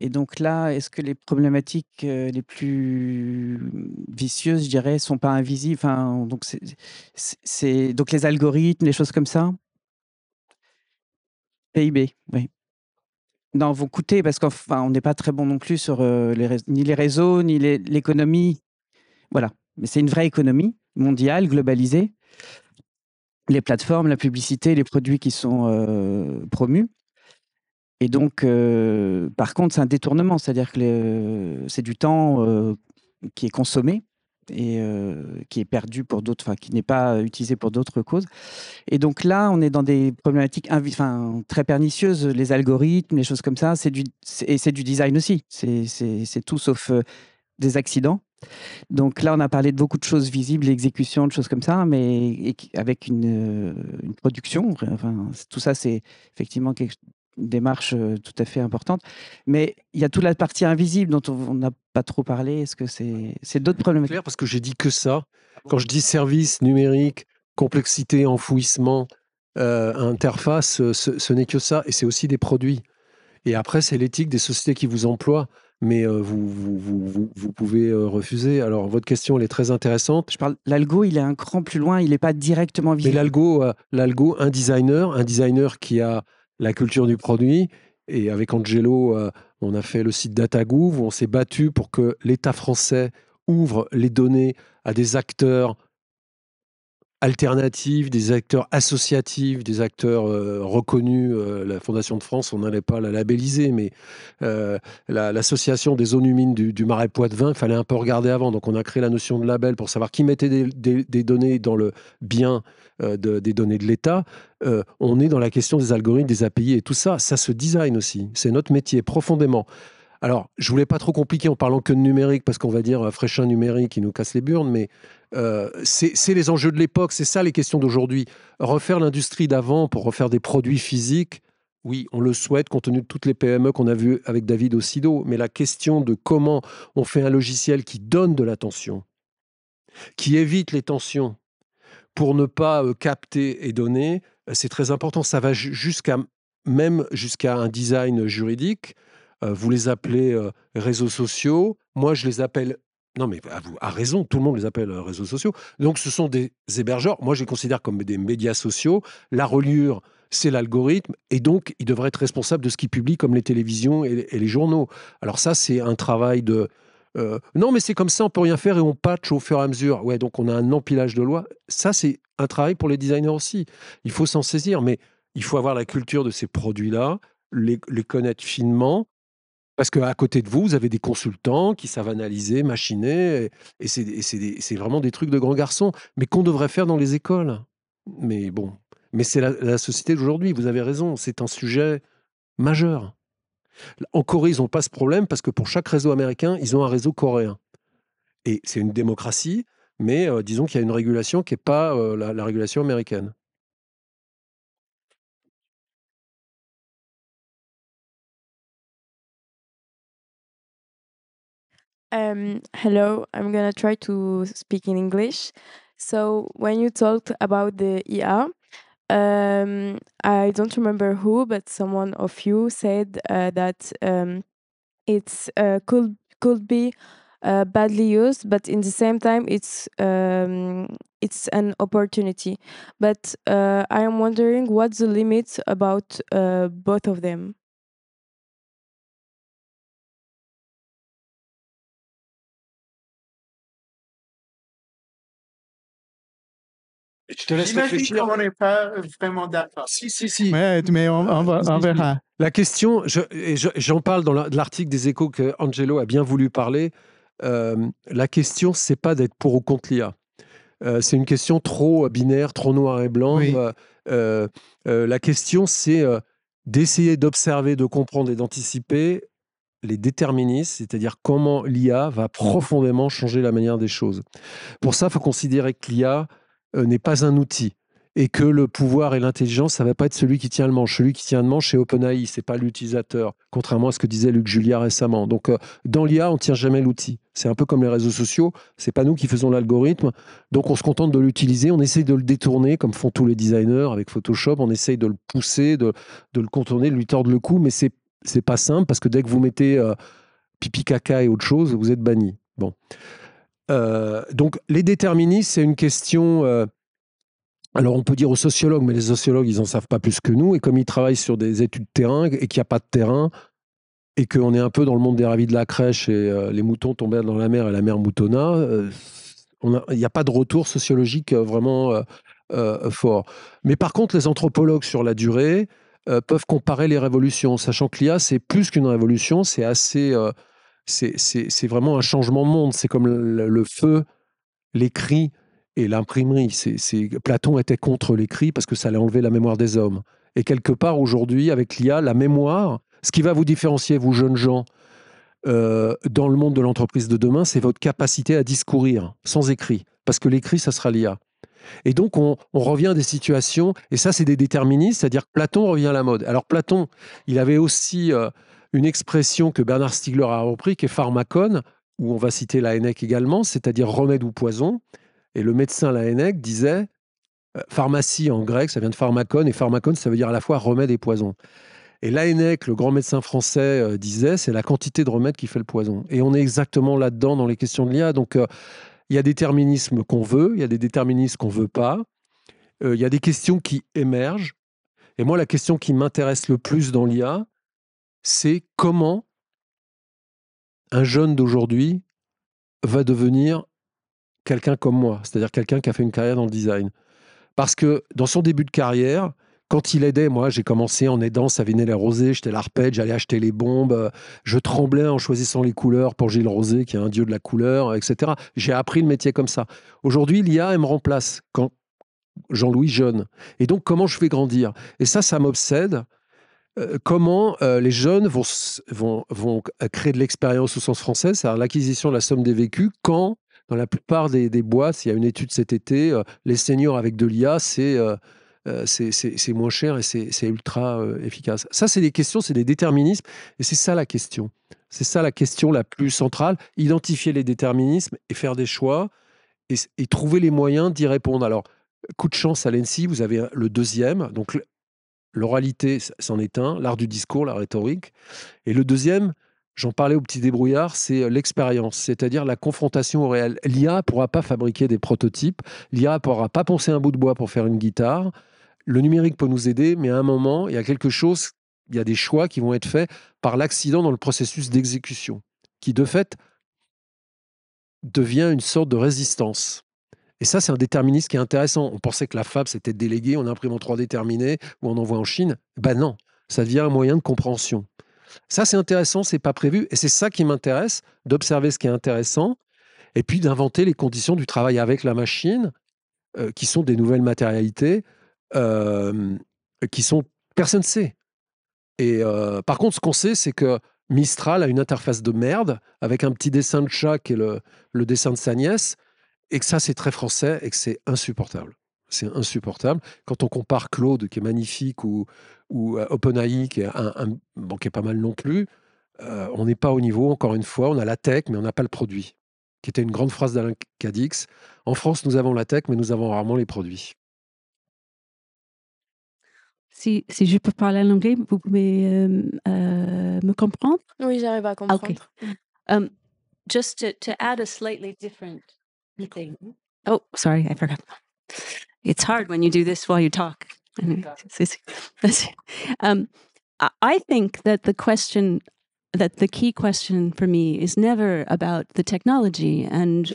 donc là, est-ce que les problématiques les plus vicieuses, je dirais, sont pas invisibles? Enfin, donc donc les algorithmes, les choses comme ça? PIB, oui. Non, vont coûter parce qu'enfin, on n'est pas très bon non plus sur ni les réseaux, ni l'économie. Voilà. Mais c'est une vraie économie mondiale, globalisée. Les plateformes, la publicité, les produits qui sont promus. Et donc, par contre, c'est un détournement, c'est-à-dire que c'est du temps qui est consommé et qui est perdu pour d'autres, enfin, qui n'est pas utilisé pour d'autres causes. Et donc là, on est dans des problématiques très pernicieuses, les algorithmes, les choses comme ça. C'est du design aussi. C'est tout sauf des accidents. Donc là, on a parlé de beaucoup de choses visibles, l'exécution, de choses comme ça, mais avec une production. Enfin, tout ça, c'est effectivement une démarche tout à fait importante. Mais il y a toute la partie invisible dont on n'a pas trop parlé. Est-ce que c'est d'autres problématiques? Clair, parce que j'ai dit que ça. Quand je dis service numérique, complexité, enfouissement, interface, ce n'est que ça. Et c'est aussi des produits. Et après, c'est l'éthique des sociétés qui vous emploient. Mais vous pouvez refuser. Alors, votre question, elle est très intéressante. L'algo, il est un cran plus loin. Il n'est pas directement visible. Mais l'algo, un designer qui a la culture du produit. Et avec Angelo, on a fait le site DataGouv, où on s'est battu pour que l'État français ouvre les données à des acteurs alternatifs, des acteurs associatifs, des acteurs reconnus. La Fondation de France, on n'allait pas la labelliser, mais l'association des zones humides du Marais Poitevin, il fallait un peu regarder avant. Donc on a créé la notion de label pour savoir qui mettait des données dans le bien des données de l'État. On est dans la question des algorithmes, des API et tout ça. Ça se design aussi. C'est notre métier, profondément. Alors, je voulais pas trop compliquer en parlant que de numérique, parce qu'on va dire Fréchin numérique qui nous casse les burnes, mais c'est les enjeux de l'époque, c'est ça les questions d'aujourd'hui. Refaire l'industrie d'avant pour refaire des produits physiques, oui, on le souhaite compte tenu de toutes les PME qu'on a vues avec David Osido, mais la question de comment on fait un logiciel qui donne de l'attention, qui évite les tensions pour ne pas capter et donner, c'est très important. Ça va même jusqu'à un design juridique. Vous les appelez réseaux sociaux. Moi, je les appelle... Non, mais à raison, tout le monde les appelle réseaux sociaux. Donc, ce sont des hébergeurs. Moi, je les considère comme des médias sociaux. La reliure, c'est l'algorithme. Et donc, ils devraient être responsables de ce qu'ils publient, comme les télévisions et les journaux. Alors ça, c'est un travail de... non, mais c'est comme ça, on peut rien faire et on patch au fur et à mesure. Ouais, donc on a un empilage de lois. Ça, c'est un travail pour les designers aussi. Il faut s'en saisir, mais il faut avoir la culture de ces produits-là, les connaître finement. Parce qu'à côté de vous, vous avez des consultants qui savent analyser, machiner, et c'est vraiment des trucs de grands garçons, mais qu'on devrait faire dans les écoles. Mais bon, mais c'est la société d'aujourd'hui, vous avez raison, c'est un sujet majeur. En Corée, ils n'ont pas ce problème parce que pour chaque réseau américain, ils ont un réseau coréen. Et c'est une démocratie, mais disons qu'il y a une régulation qui n'est pas la régulation américaine. Hello, I'm gonna try to speak in English. So when you talked about the IA, I don't remember who, but someone of you said that it's could be badly used, but in the same time, it's an opportunity. But I am wondering what's the limit about both of them. Je te laisse J'imagine réfléchir. qu'on n'est pas vraiment d'accord. Si. Ouais, mais on verra. La question, j'en parle dans l'article des Échos que Angelo a bien voulu parler. La question, c'est pas d'être pour ou contre l'IA. C'est une question trop binaire, trop noir et blanc. Oui. La question, c'est d'essayer d'observer, de comprendre et d'anticiper les déterministes, c'est-à-dire comment l'IA va profondément changer la manière des choses. Pour ça, il faut considérer que l'IA n'est pas un outil. et que le pouvoir et l'intelligence, ça ne va pas être celui qui tient le manche. Celui qui tient le manche, c'est OpenAI, ce n'est pas l'utilisateur, contrairement à ce que disait Luc Julia récemment. Donc, dans l'IA, on ne tient jamais l'outil. C'est un peu comme les réseaux sociaux, ce n'est pas nous qui faisons l'algorithme, donc on se contente de l'utiliser, on essaye de le détourner, comme font tous les designers avec Photoshop, on essaye de le pousser, de le contourner, de lui tordre le cou, mais ce n'est pas simple, parce que dès que vous mettez pipi, caca et autre chose, vous êtes banni. Bon. Donc, les déterministes, c'est une question... alors, on peut dire aux sociologues, mais les sociologues, ils n'en savent pas plus que nous. Et comme ils travaillent sur des études de terrain et qu'il n'y a pas de terrain, et qu'on est un peu dans le monde des ravis de la crèche et les moutons tombèrent dans la mer et la mer moutonna, il n'y a pas de retour sociologique vraiment fort. Mais par contre, les anthropologues sur la durée peuvent comparer les révolutions, sachant que l'IA, c'est plus qu'une révolution, c'est assez... c'est vraiment un changement de monde. C'est comme le feu, l'écrit et l'imprimerie. Platon était contre l'écrit parce que ça allait enlever la mémoire des hommes. Et quelque part, aujourd'hui, avec l'IA, la mémoire, ce qui va vous différencier, vous jeunes gens, dans le monde de l'entreprise de demain, c'est votre capacité à discourir sans écrit. Parce que l'écrit, ça sera l'IA. Et donc, on revient à des situations, et ça, c'est des déterministes, c'est-à-dire que Platon revient à la mode. Alors, Platon, il avait aussi une expression que Bernard Stiegler a repris, qui est pharmacone, où on va citer Laënnec également, c'est-à-dire remède ou poison. Et le médecin Laënnec disait, pharmacie en grec, ça vient de pharmacone, et pharmacone, ça veut dire à la fois remède et poison. Et Laënnec, le grand médecin français, disait, c'est la quantité de remède qui fait le poison. Et on est exactement là-dedans dans les questions de l'IA. Donc, il y a des déterminismes qu'on veut, il y a des déterminismes qu'on ne veut pas. Il y a des questions qui émergent. Et moi, la question qui m'intéresse le plus dans l'IA, c'est comment un jeune d'aujourd'hui va devenir quelqu'un comme moi, c'est-à-dire quelqu'un qui a fait une carrière dans le design. Parce que dans son début de carrière, quand il aidait, moi j'ai commencé en aidant Savigny les Rosés, j'étais l'arpège, j'allais acheter les bombes, je tremblais en choisissant les couleurs pour Gilles Rosé, qui est un dieu de la couleur, etc. J'ai appris le métier comme ça. Aujourd'hui, l'IA, elle me remplace quand Jean-Louis jeune. Et donc, comment je fais grandir? Et ça m'obsède. Comment les jeunes vont créer de l'expérience au sens français, c'est-à-dire l'acquisition de la somme des vécus, quand, dans la plupart des boîtes, il y a une étude cet été, les seniors avec de l'IA, c'est moins cher et c'est ultra efficace. Ça, c'est des questions, c'est des déterminismes, et c'est ça la question. C'est ça la question la plus centrale, identifier les déterminismes et faire des choix, et trouver les moyens d'y répondre. Alors, coup de chance à l'ENSI, vous avez le deuxième, donc l'oralité, c'en est un, l'art du discours, la rhétorique. Et le deuxième, j'en parlais au petit débrouillard, c'est l'expérience, c'est-à-dire la confrontation au réel. L'IA ne pourra pas fabriquer des prototypes, l'IA ne pourra pas poncer un bout de bois pour faire une guitare. Le numérique peut nous aider, mais à un moment, il y a quelque chose, il y a des choix qui vont être faits par l'accident dans le processus d'exécution, qui de fait devient une sorte de résistance. Et ça, c'est un déterminisme qui est intéressant. On pensait que la fab, c'était délégué, on imprime en 3D terminé ou on envoie en Chine. Ben non, ça devient un moyen de compréhension. Ça, c'est intéressant, c'est pas prévu. Et c'est ça qui m'intéresse, d'observer ce qui est intéressant, et puis d'inventer les conditions du travail avec la machine, qui sont des nouvelles matérialités, qui sont... Personne ne sait. Et par contre, ce qu'on sait, c'est que Mistral a une interface de merde, avec un petit dessin de chat qui est le dessin de sa nièce, et que ça, c'est très français et que c'est insupportable. C'est insupportable. Quand on compare Claude, qui est magnifique, ou OpenAI, qui est, bon, qui est pas mal non plus, on n'est pas au niveau, encore une fois. On a la tech, mais on n'a pas le produit. Qui était une grande phrase d'Alain Cadix. En France, nous avons la tech, mais nous avons rarement les produits. Si je peux parler en anglais, vous pouvez me comprendre? Oui, j'arrive à comprendre. Okay. Just to add a slightly different thing. Oh, sorry, I forgot. It's hard when you do this while you talk. I think that the key question for me is never about the technology and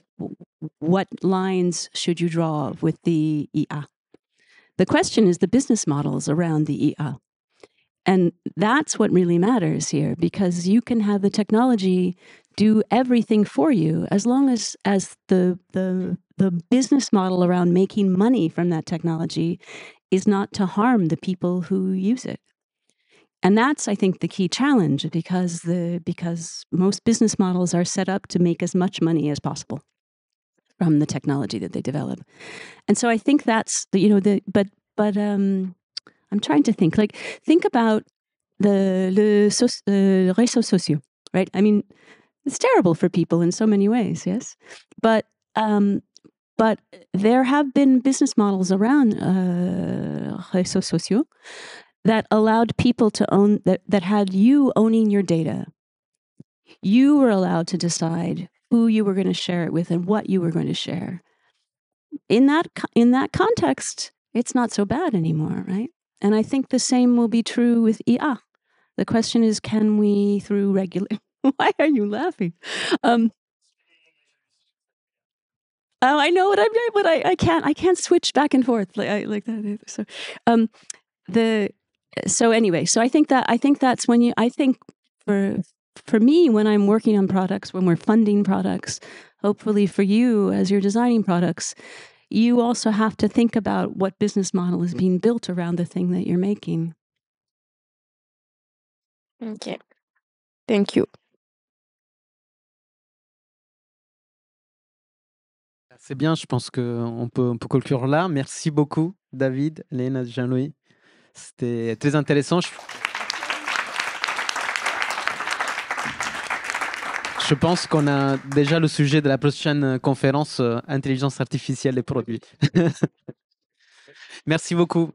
what lines should you draw with the IA. The question is the business models around the IA. And that's what really matters here, because you can have the technology do everything for you as long as the business model around making money from that technology is not to harm the people who use it. And that's, I think, the key challenge, because most business models are set up to make as much money as possible. from the technology that they develop. And so I think that's I'm trying to think about the réseaux sociaux, right? I mean, it's terrible for people in so many ways, yes, but there have been business models around réseaux sociaux that allowed people to own, that had you owning your data. You were allowed to decide who you were going to share it with and what you were going to share. In that context, it's not so bad anymore, right? And I think the same will be true with IA. The question is, can we, through why are you laughing? Oh, I know what I can't switch back and forth like that. So anyway, so I think that's when for me, when I'm working on products, when we're funding products, hopefully for you as you're designing products, you also have to think about what business model is being built around the thing that you're making. Okay. Thank you. C'est bien, je pense qu'on peut conclure là. Merci beaucoup, David, Léna, Jean-Louis. C'était très intéressant. Je pense qu'on a déjà le sujet de la prochaine conférence intelligence artificielle des produits. Merci beaucoup.